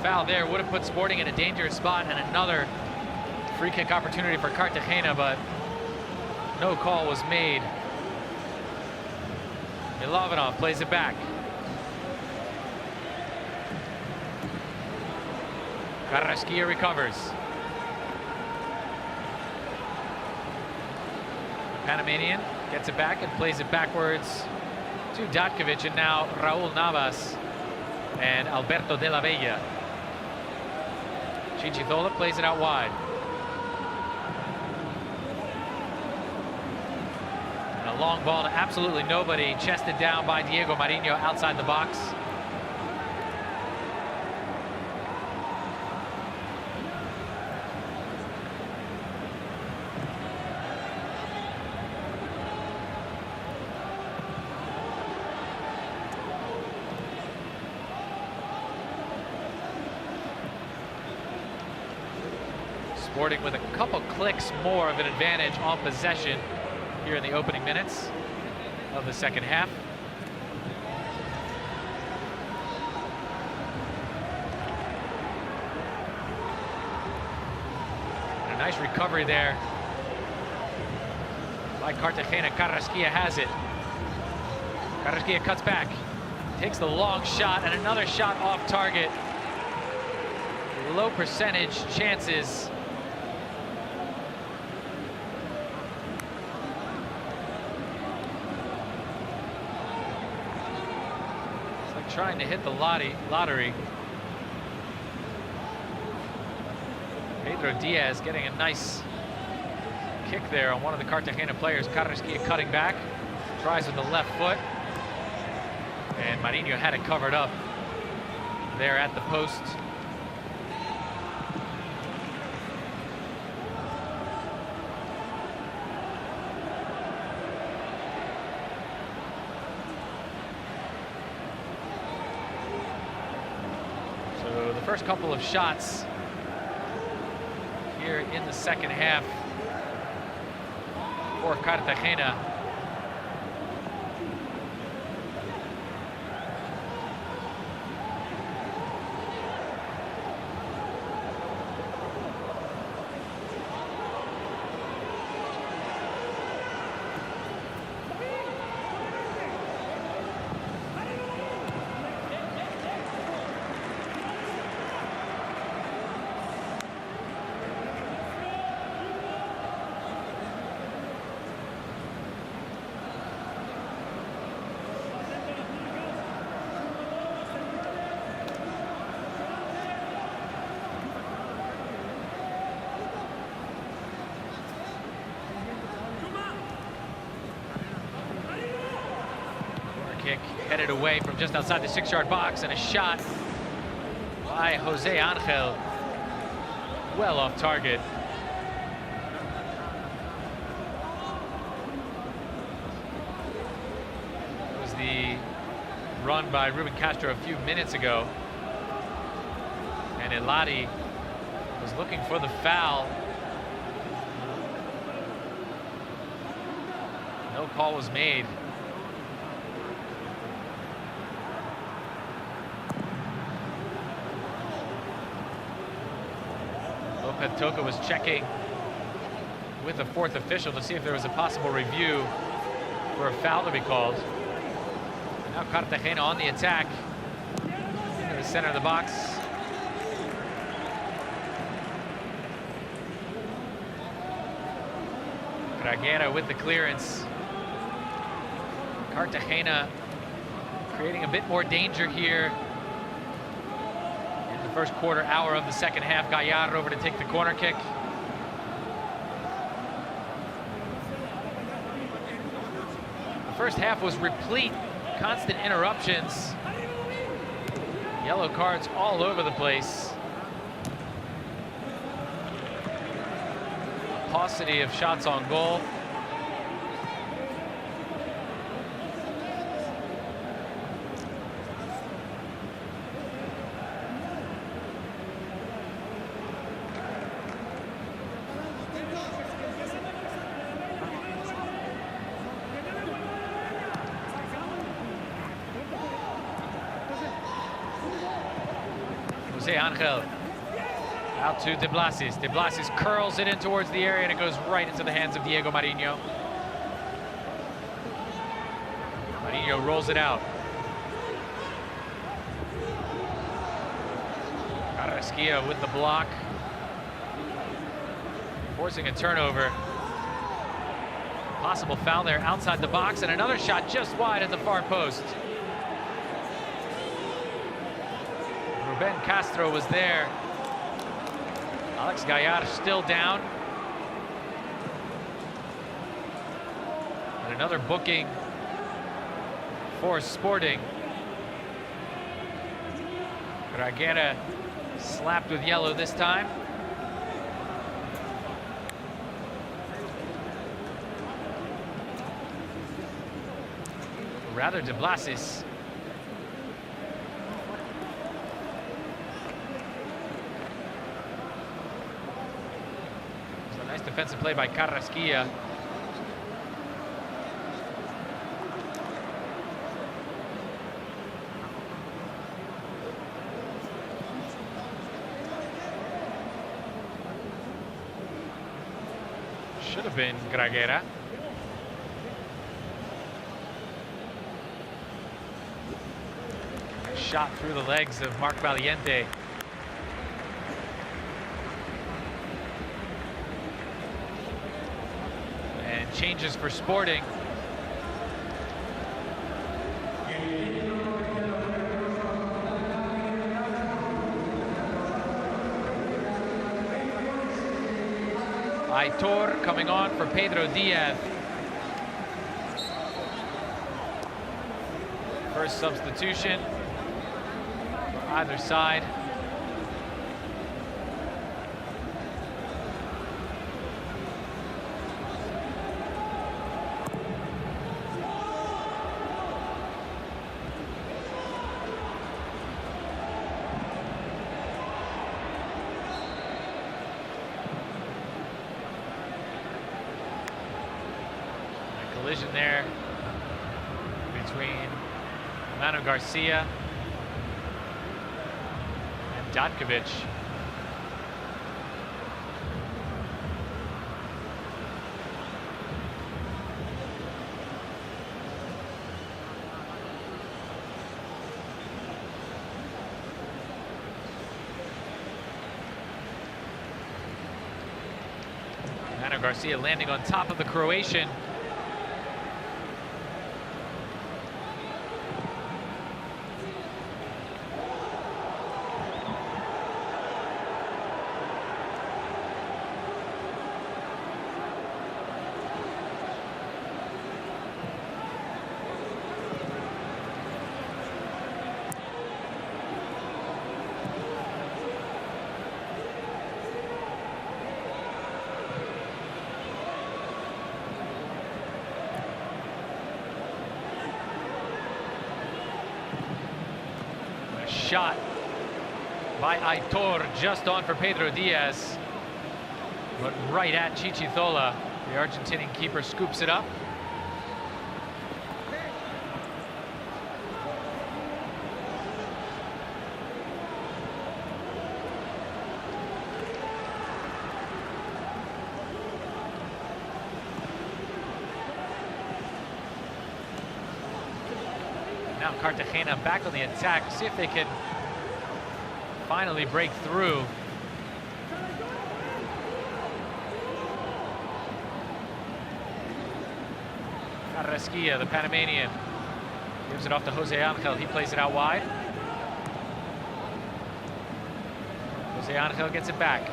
foul there would have put Sporting in a dangerous spot, and another free kick opportunity for Cartagena, but no call was made. Milovanov plays it back. Carrasquilla recovers. Panamanian gets it back and plays it backwards to Datkovic, and now Raul Navas and Alberto de la Vella. Chinchitola plays it out wide. And a long ball to absolutely nobody, chested down by Diego Marinho outside the box. Sporting with a couple clicks more of an advantage on possession here in the opening minutes of the second half. And a nice recovery there by Cartagena. Carrasquilla has it. Carrasquilla cuts back, takes the long shot, and another shot off target. Low percentage chances. Trying to hit the lottery. Pedro Diaz getting a nice kick there on one of the Cartagena players. Carrasquilla cutting back, tries with the left foot, and Marinho had it covered up there at the post. First couple of shots here in the second half for Cartagena. Headed away from just outside the 6-yard box, and a shot by Jose Angel, well off target. It was the run by Ruben Castro a few minutes ago, and Eladi was looking for the foul. No call was made. Toka was checking with the fourth official to see if there was a possible review for a foul to be called. Now Cartagena on the attack in the center of the box. Traguera with the clearance. Cartagena creating a bit more danger here. First quarter hour of the second half. Gallardo over to take the corner kick. The first half was replete, constant interruptions, yellow cards all over the place, paucity of shots on goal. Jose Angel. Out to De Blasis. De Blasis curls it in towards the area, and it goes right into the hands of Diego Marinho. Marinho rolls it out. Carrasquilla with the block. Forcing a turnover. Possible foul there outside the box, and another shot just wide at the far post. Ruben Castro was there. Alex Gaillard still down. And another booking for Sporting. Graguera slapped with yellow this time. Rather De Blasis. So nice defensive play by Carrasquilla. Should have been Graguera. Shot through the legs of Marc Valiente. And changes for Sporting. Aitor coming on for Pedro Diaz. First substitution. Either side. A collision there between Manu Garcia Datkovic. Manu Garcia landing on top of the Croatian. Shot by Aitor, just on for Pedro Diaz, but right at Chichizola. The Argentinian keeper scoops it up. Now Cartagena back on the attack, see if they can finally break through. Carrasquilla, the Panamanian, gives it off to Jose Angel. He plays it out wide. Jose Angel gets it back.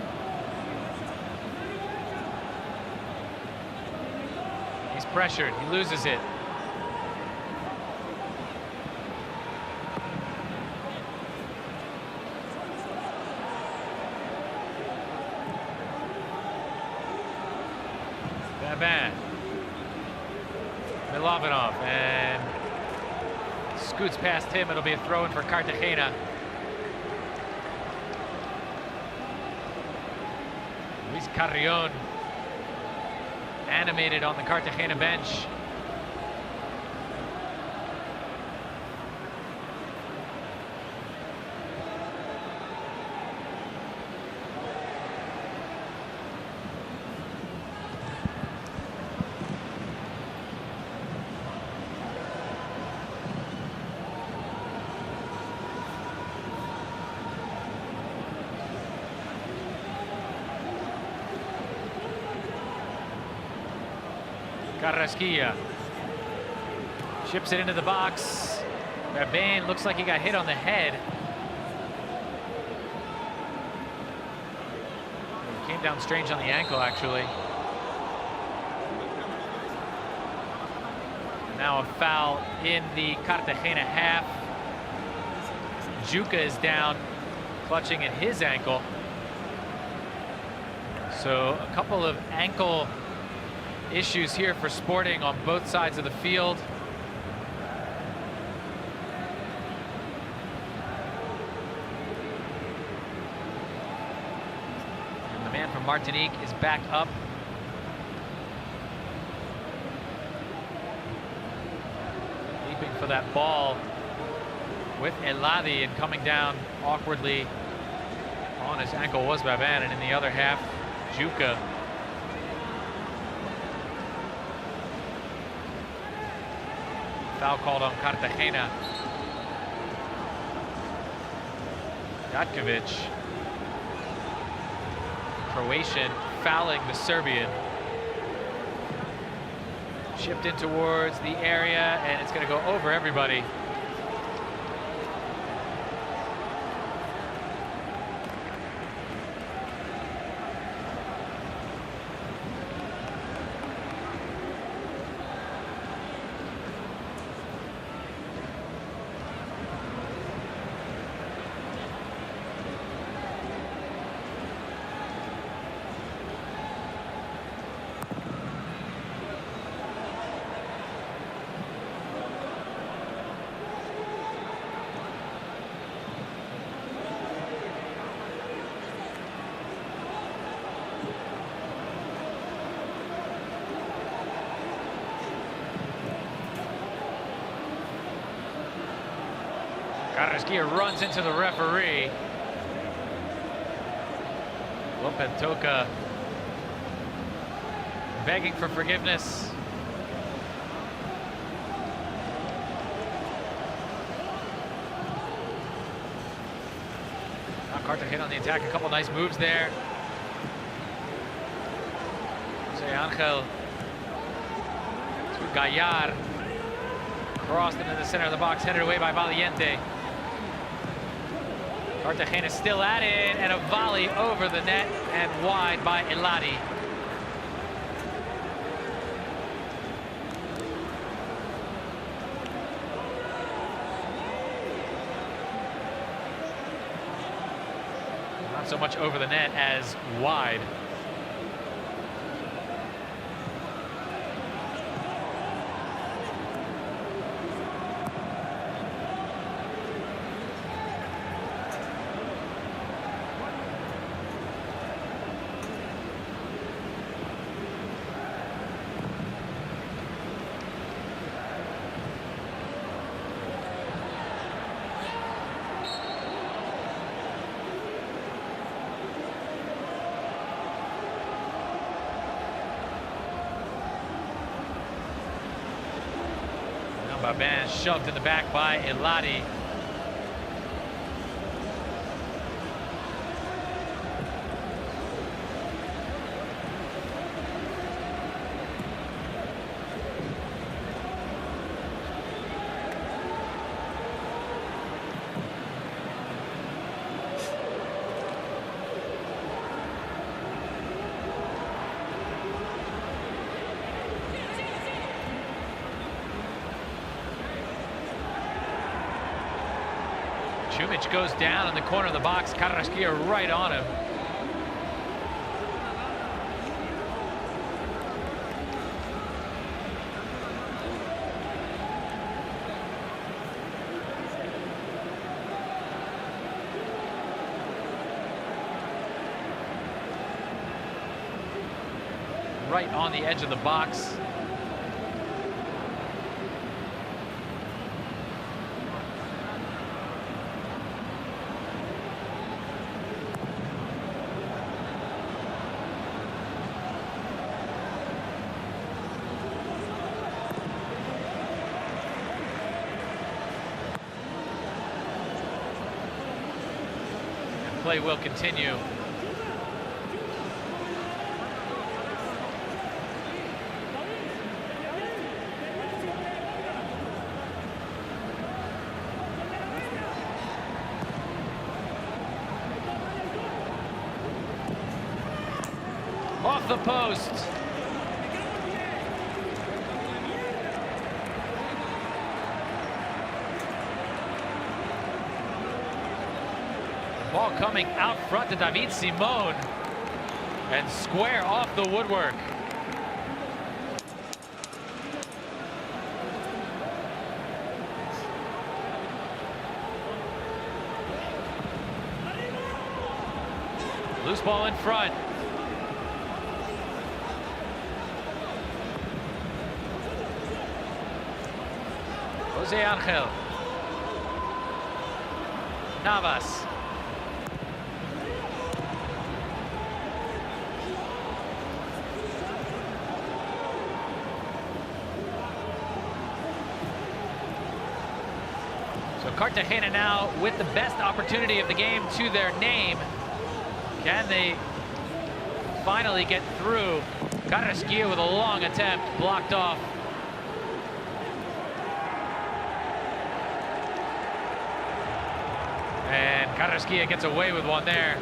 He's pressured, he loses it. Milovanov, and scoots past him. It'll be a throw-in for Cartagena. Luis Carrion animated on the Cartagena bench. Carrasquilla ships it into the box. Gabon looks like he got hit on the head. He came down strange on the ankle, actually. Now a foul in the Cartagena half. Juka is down, clutching at his ankle. So a couple of ankle issues here for Sporting on both sides of the field. And the man from Martinique is back up. Leaping for that ball with Eladi, and coming down awkwardly on his ankle was Baban, and in the other half, Juka. Foul called on Cartagena. Gatkovic, Croatian, fouling the Serbian. Chipped in towards the area, and it's going to go over everybody. Carrasquilla runs into the referee. Lopentoka begging for forgiveness. Now Cartagena on the attack, a couple nice moves there. Jose Angel to Gallar. Crossed into the center of the box, headed away by Valiente. Cartagena still at it, and a volley over the net and wide by Eladi. Not so much over the net as wide. Baban shoved in the back by Eladi. Čumić goes down in the corner of the box. Carrasquilla right on him. Right on the edge of the box. Play will continue. Off the post. Ball coming out front to David Simon. And square off the woodwork. Loose ball in front. Jose Angel. Navas. So Cartagena now with the best opportunity of the game to their name. Can they finally get through? Carrasquilla with a long attempt, blocked off. And Carrasquilla gets away with one there.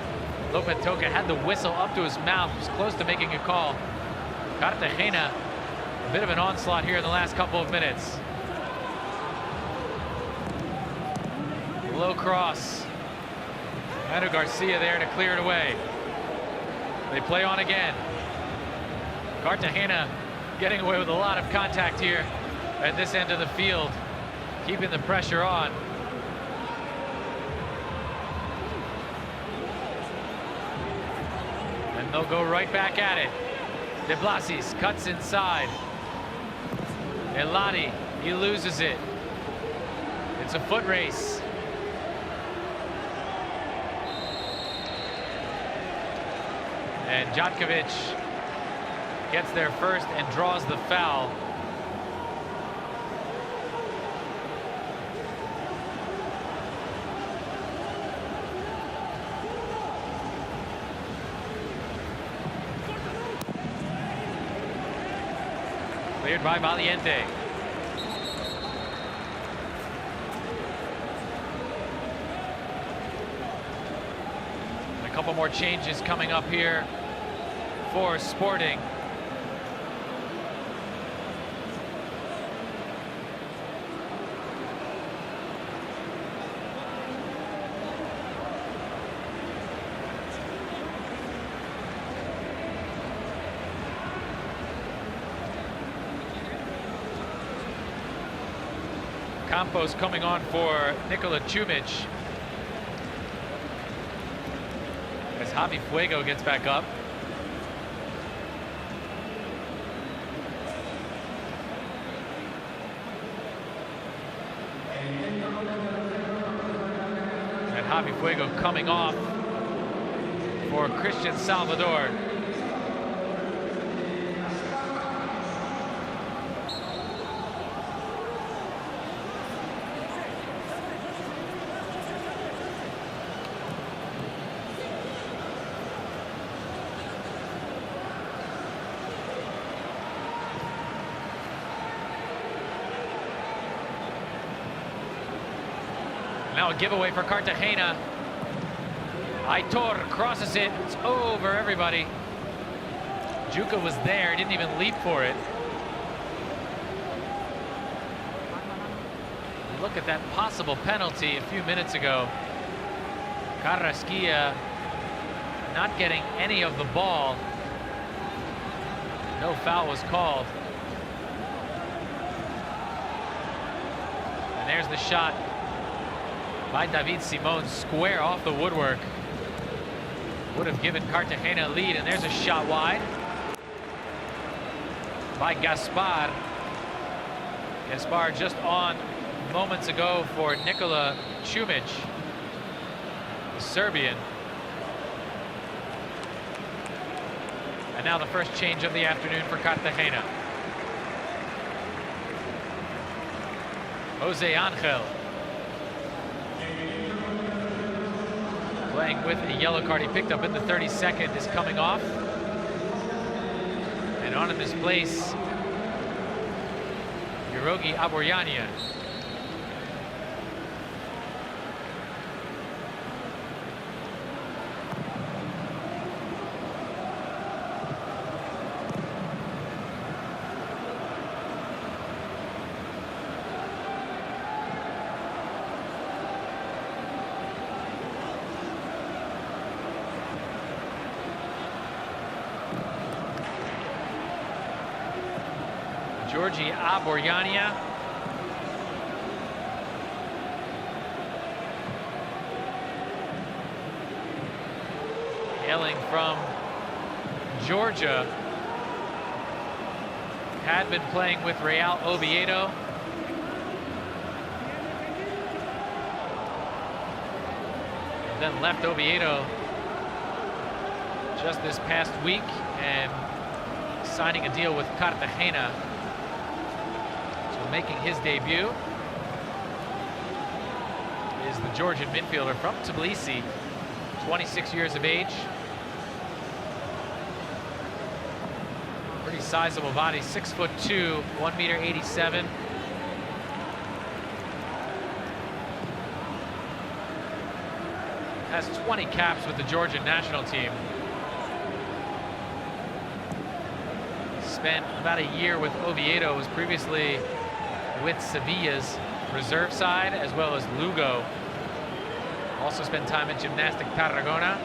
Lopetoka had the whistle up to his mouth, was close to making a call. Cartagena, a bit of an onslaught here in the last couple of minutes. Low cross. Manu Garcia there to clear it away. They play on again. Cartagena getting away with a lot of contact here at this end of the field, keeping the pressure on. And they'll go right back at it. De Blasis cuts inside. Eladi, he loses it. It's a foot race. And Jotkovic gets there first and draws the foul. Cleared by Valiente. A couple more changes coming up here for Sporting. Campos coming on for Nikola Chumic. As Javi Fuego gets back up. And Javi Fuego coming off for Christian Salvador. Now a giveaway for Cartagena. Aitor crosses it. It's over everybody. Juca was there. Didn't even leap for it. Look at that possible penalty a few minutes ago. Carrasquilla not getting any of the ball. No foul was called. And there's the shot by David Simon, square off the woodwork. Would have given Cartagena a lead, and there's a shot wide by Gaspar. Gaspar just on moments ago for Nikola Chumic, the Serbian. And now the first change of the afternoon for Cartagena. Jose Angel. Playing with a yellow card he picked up in the 32nd is coming off. And on in his place, Hirogi Aboryanya. Georgi Aboryania. Hailing from Georgia. Had been playing with Real Oviedo. Then left Oviedo just this past week and signing a deal with Cartagena. So making his debut is the Georgian midfielder from Tbilisi, 26 years of age. Pretty sizable body, 6'2", 1.87 meters. Has 20 caps with the Georgian national team. Spent about a year with Oviedo, was previously with Sevilla's reserve side, as well as Lugo. Also spent time at Gymnastic Tarragona.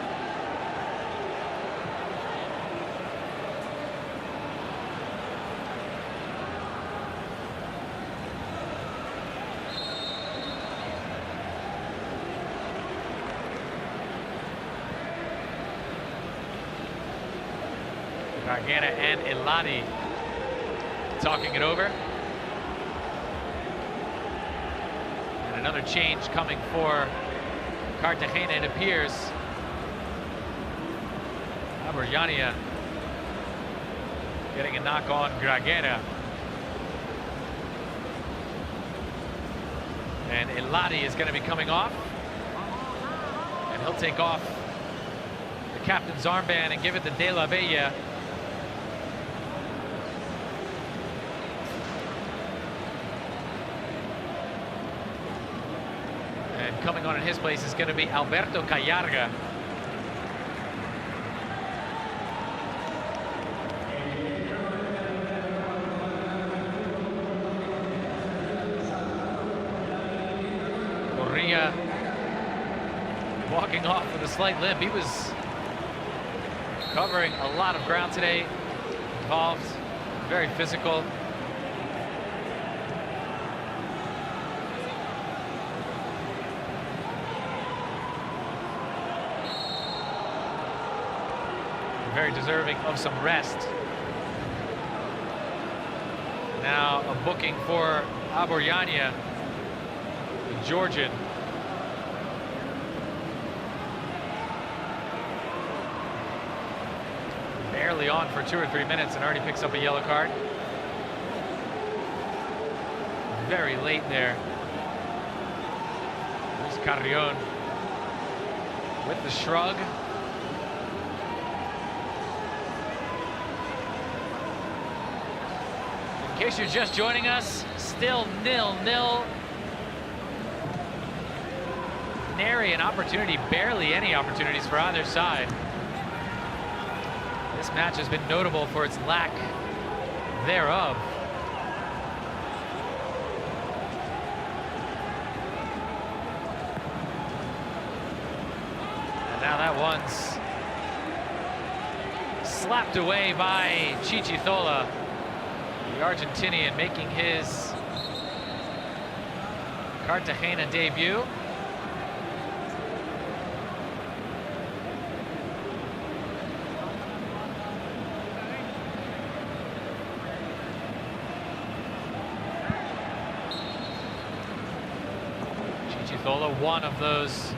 Cartagena and Eladi talking it over. And another change coming for Cartagena, it appears. Aboryania getting a knock on Gragera. And Eladi is going to be coming off. And he'll take off the captain's armband and give it to De La Bella. Coming on in his place is going to be Alberto Callarga. Correa walking off with a slight limp. He was covering a lot of ground today, involved, very physical. Very deserving of some rest. Now a booking for Aboryania, the Georgian. Barely on for 2 or 3 minutes and already picks up a yellow card. Very late there. Luis Carrion with the shrug. In case you're just joining us, still 0-0. Nary an opportunity, barely any opportunities for either side. This match has been notable for its lack thereof. And now that one's slapped away by Chichithola. The Argentinian making his Cartagena debut. Chichithola, one of those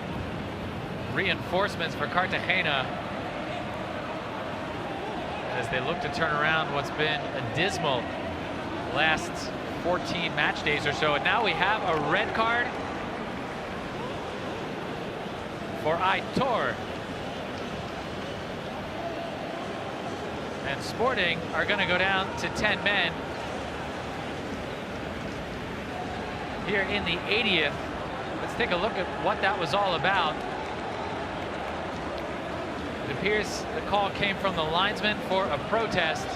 reinforcements for Cartagena as they look to turn around what's been a dismal last 14 match days or so. And now we have a red card for Aitor. And Sporting are going to go down to 10 men here in the 80th. Let's take a look at what that was all about. It appears the call came from the linesman for a protest.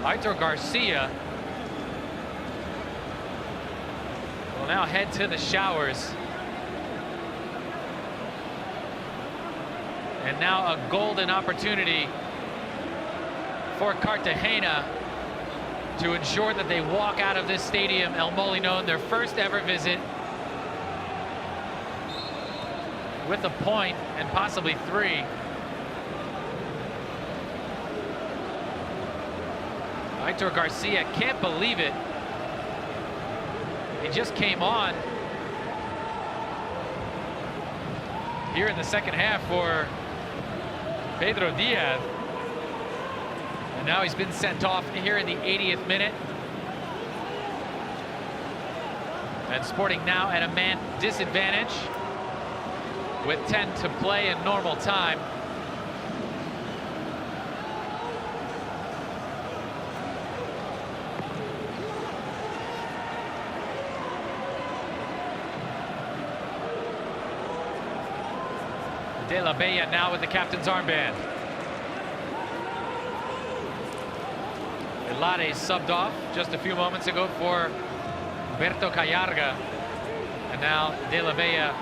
Aitor Garcia will now head to the showers. And now a golden opportunity for Cartagena to ensure that they walk out of this stadium, El Molinón, their first ever visit, with a point and possibly 3. Aitor Garcia can't believe it. He just came on here in the second half for Pedro Diaz. And now he's been sent off here in the 80th minute. And Sporting now at a man disadvantage with 10 to play in normal time. De La Bella now with the captain's armband. Elade subbed off just a few moments ago for Berto Callarga. And now De La Bella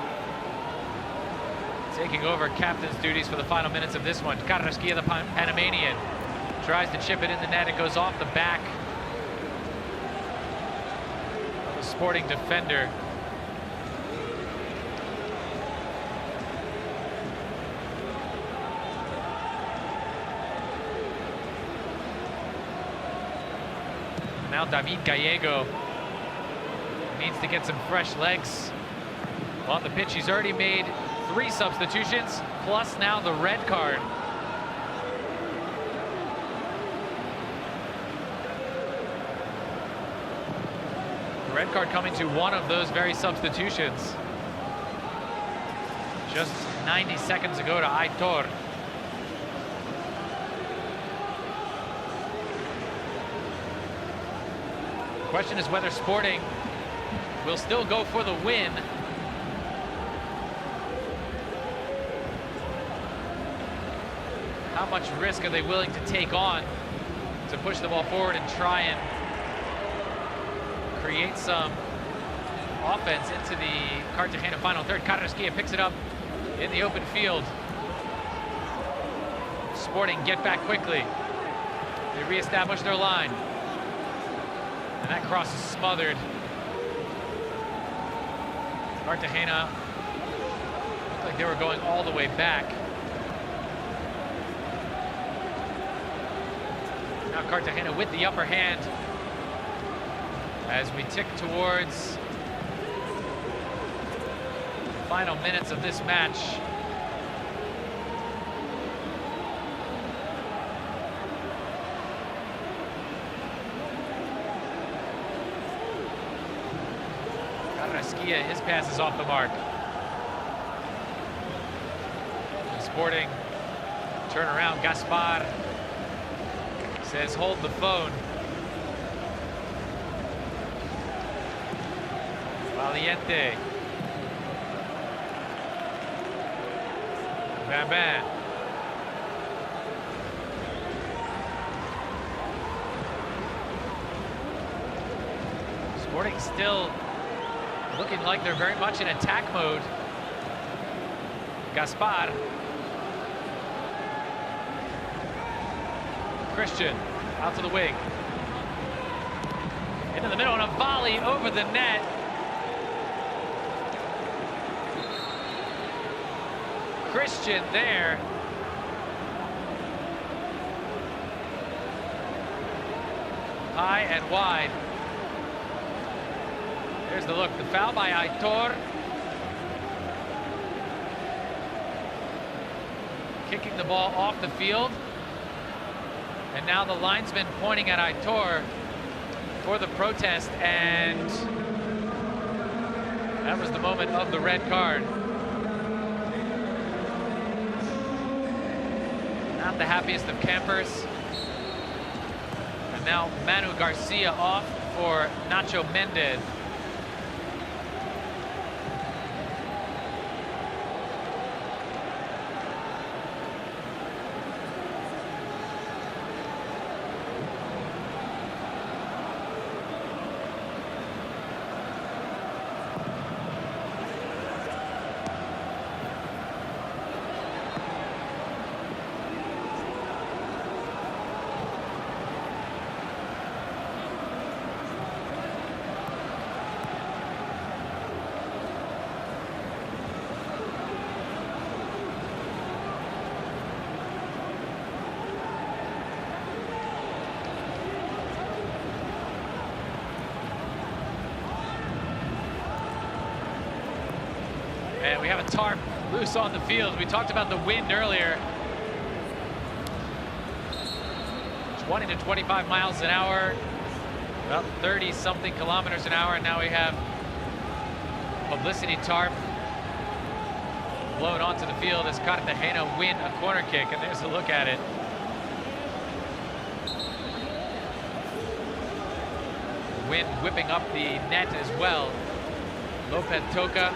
taking over captain's duties for the final minutes of this one. Carrasquilla, the Panamanian, tries to chip it in the net. It goes off the back of a Sporting defender. Now David Gallego needs to get some fresh legs on the pitch. He's already made 3 substitutions, plus now the red card. The red card coming to one of those very substitutions. Just 90 seconds ago to Aitor. The question is whether Sporting will still go for the win. How much risk are they willing to take on to push the ball forward and try and create some offense into the Cartagena final third? Carrasquilla picks it up in the open field. Sporting get back quickly. They reestablish their line. And that cross is smothered. Cartagena looked like they were going all the way back. Now Cartagena with the upper hand as we tick towards the final minutes of this match. Carrasquilla, his pass is off the mark. Sporting turn around. Gaspar says hold the phone. Valiente. Bam. Sporting still looking like they're very much in attack mode. Gaspar. Christian out to the wing. Into the middle and a volley over the net. Christian there. High and wide. There's the look. The foul by Aitor. Kicking the ball off the field. And now the linesman pointing at Aitor for the protest, and that was the moment of the red card. Not the happiest of campers. And now Manu Garcia off for Nacho Mendez. And we have a tarp loose on the field. We talked about the wind earlier. 20 to 25 miles an hour, about 30-something kilometers an hour, and now we have publicity tarp blown onto the field as Cartagena win a corner kick, and there's a look at it. Wind whipping up the net as well. Lopez Toca.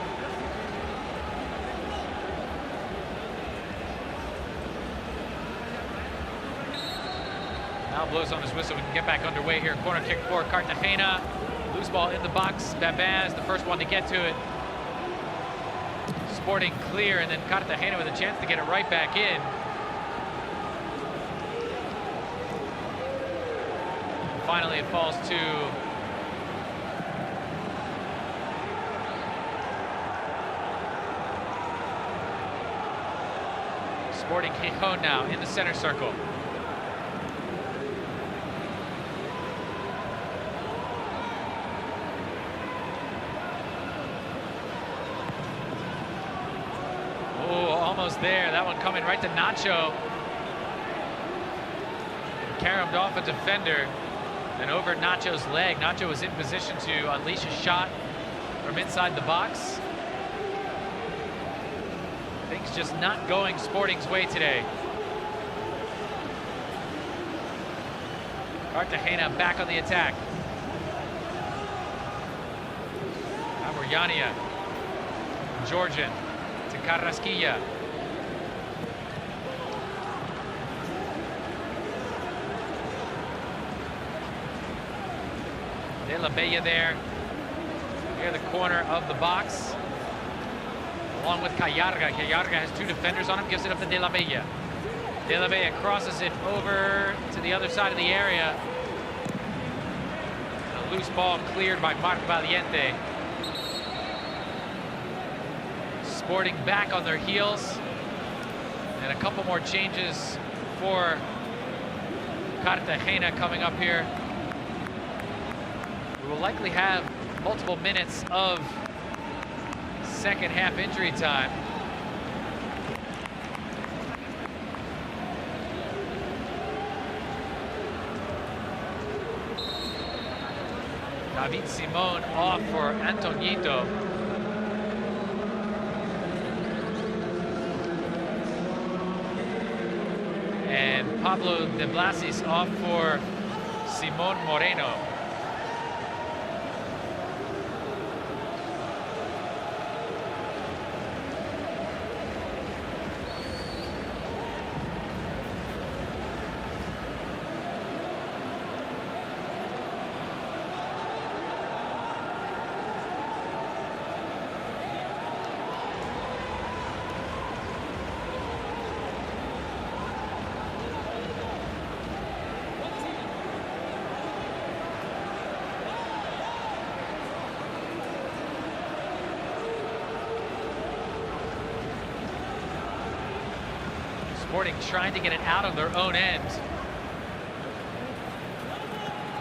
Now blows on his whistle. We can get back underway here. Corner kick for Cartagena. Loose ball in the box. Babin is the first one to get to it. Sporting clear, and then Cartagena with a chance to get it right back in. Finally, it falls to Sporting Gijón now in the center circle. Almost there. That one coming right to Nacho. Caromed off a defender and over Nacho's leg. Nacho was in position to unleash a shot from inside the box. Things just not going Sporting's way today. Cartagena back on the attack. Amoriania. Georgian to Carrasquilla. De La Bella there, near the corner of the box, along with Callarga. Callarga has two defenders on him, gives it up to De La Bella. De La Bella crosses it over to the other side of the area. And a loose ball cleared by Marc Valiente. Sporting back on their heels. And a couple more changes for Cartagena coming up here. We will likely have multiple minutes of second half injury time. David Simon off for Antonito. And Pablo de Blasis off for Simon Moreno. Sporting trying to get it out of their own end.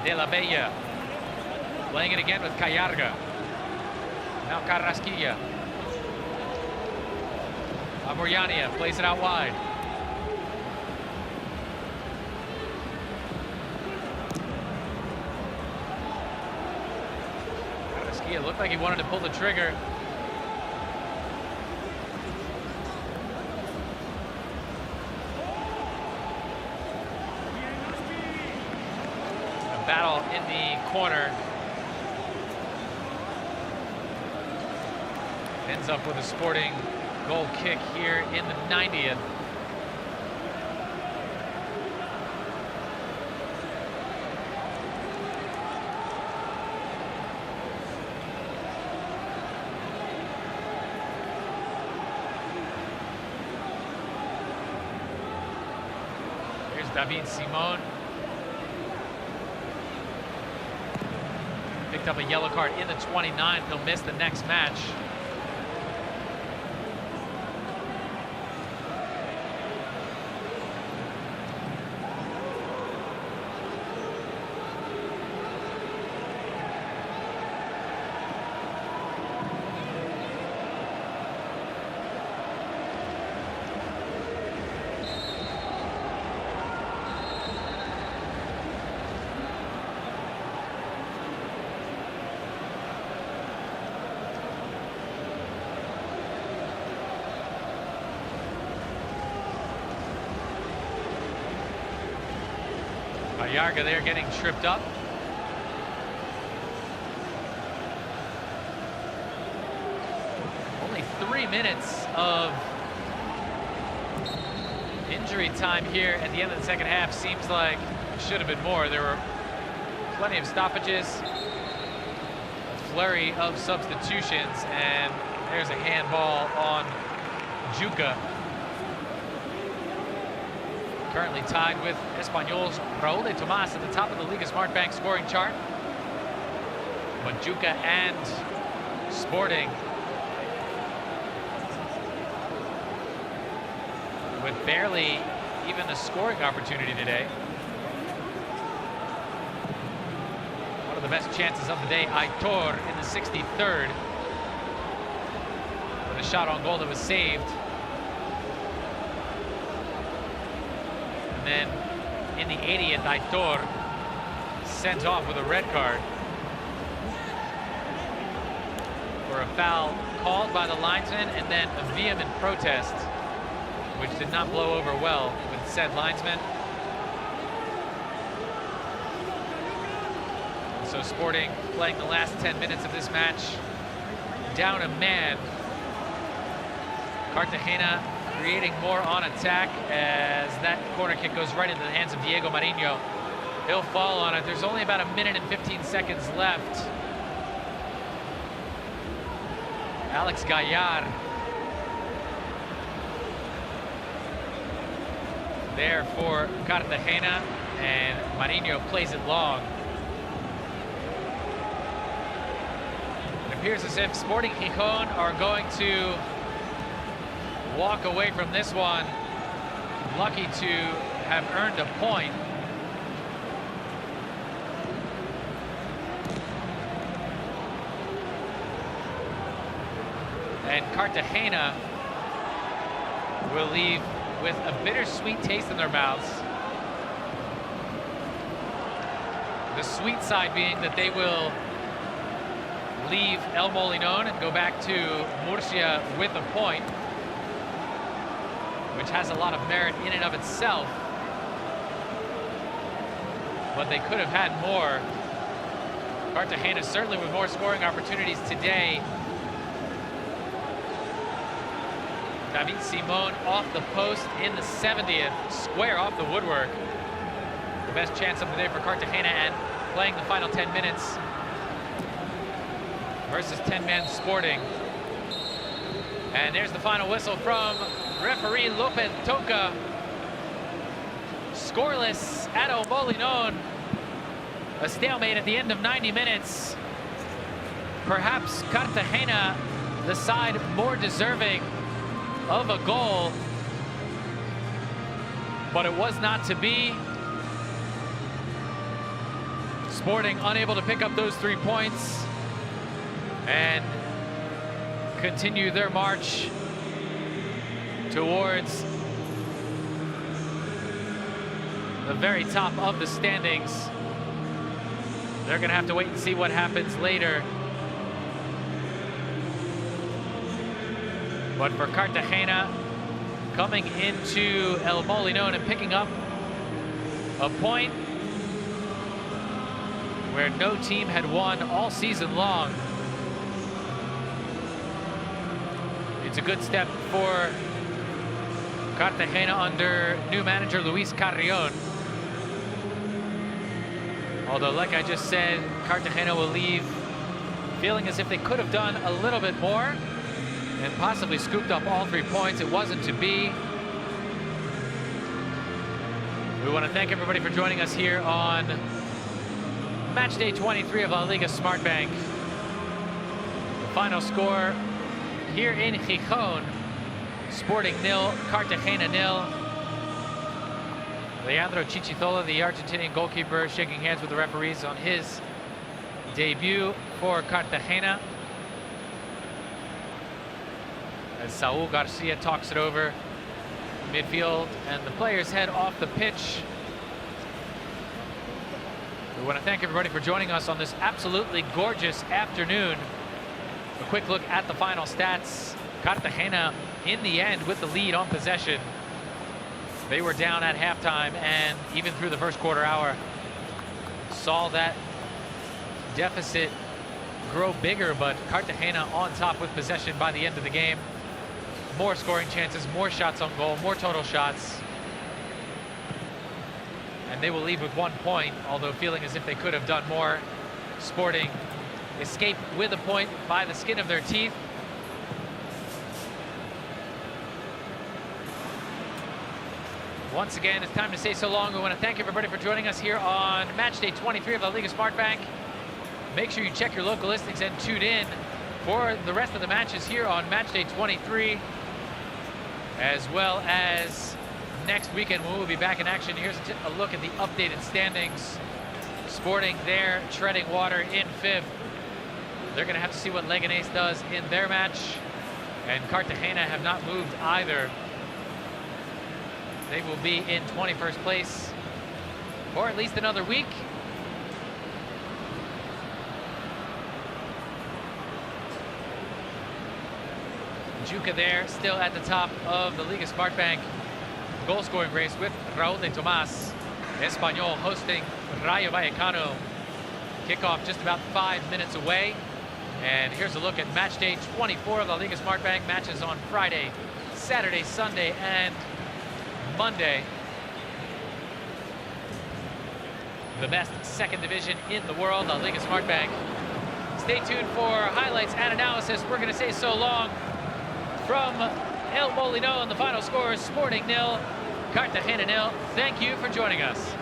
De La Bella playing it again with Callarga. Now Carrasquilla. Amoriania plays it out wide. Carrasquilla looked like he wanted to pull the trigger. Battle in the corner. Ends up with a Sporting goal kick here in the 90th. Here's David Simon. Picked up a yellow card in the 29th. He'll miss the next match. Ayarga there getting tripped up. Only 3 minutes of injury time here at the end of the second half. Seems like it should have been more. There were plenty of stoppages, a flurry of substitutions, and there's a handball on Juca. Currently tied with Espanyol's Raúl de Tomás at the top of the Liga Smartbank scoring chart. But Juca and Sporting with barely even a scoring opportunity today. One of the best chances of the day, Aitor in the 63rd. With a shot on goal that was saved. And then in the 80th, Aitor sent off with a red card for a foul called by the linesman, and then a vehement protest, which did not blow over well with said linesman. So Sporting playing the last 10 minutes of this match down a man. Cartagena creating more on attack as that corner kick goes right into the hands of Diego Marinho. He'll fall on it. There's only about 1 minute and 15 seconds left. Alex Gaillard there for Cartagena, and Marinho plays it long. It appears as if Sporting Gijón are going to walk away from this one lucky to have earned a point. And Cartagena will leave with a bittersweet taste in their mouths. The sweet side being that they will leave El Molinón and go back to Murcia with a point, which has a lot of merit in and of itself. But they could have had more. Cartagena certainly with more scoring opportunities today. David Simon off the post in the 70th, square off the woodwork. The best chance of the day for Cartagena, and playing the final 10 minutes versus 10-man Sporting. And there's the final whistle from referee Lopez Toca. Scoreless at El Molinón. A stalemate at the end of 90 minutes. Perhaps Cartagena, the side more deserving of a goal, but it was not to be. Sporting unable to pick up those 3 points and continue their march towards the very top of the standings. They're going to have to wait and see what happens later. But for Cartagena, coming into El Molinón and picking up a point where no team had won all season long. It's a good step for Cartagena under new manager Luis Carrion. Although, like I just said, Cartagena will leave feeling as if they could have done a little bit more and possibly scooped up all 3 points. It wasn't to be. We want to thank everybody for joining us here on match day 23 of La Liga Smartbank. The final score here in Gijón: Sporting 0, Cartagena 0. Leandro Chichizola, the Argentinian goalkeeper, shaking hands with the referees on his debut for Cartagena, as Saúl Garcia talks it over midfield and the players head off the pitch. We want to thank everybody for joining us on this absolutely gorgeous afternoon. A quick look at the final stats. Cartagena in the end with the lead on possession. They were down at halftime, and even through the first quarter hour, saw that deficit grow bigger, but Cartagena on top with possession by the end of the game. More scoring chances, more shots on goal, more total shots. And they will leave with 1 point, although feeling as if they could have done more. Sporting escape with a point by the skin of their teeth. Once again, it's time to say so long. We want to thank everybody for joining us here on match day 23 of La Liga Smart Bank. Make sure you check your local listings and tune in for the rest of the matches here on match day 23, as well as next weekend when we'll be back in action. Here's a look at the updated standings. Sporting there, treading water in 5th. They're going to have to see what Leganés does in their match. And Cartagena have not moved either. They will be in 21st place for at least another week. Juca there, still at the top of the Liga Smart Bank goal scoring race with Raúl de Tomás. Espanyol hosting Rayo Vallecano. Kickoff just about 5 minutes away. And here's a look at match day 24 of the Liga Smart Bank. Matches on Friday, Saturday, Sunday, and Monday. The best second division in the world, the Liga Smart Bank. Stay tuned for highlights and analysis. We're going to say so long from El Molino, and the final score is Sporting 0, Cartagena 0. Thank you for joining us.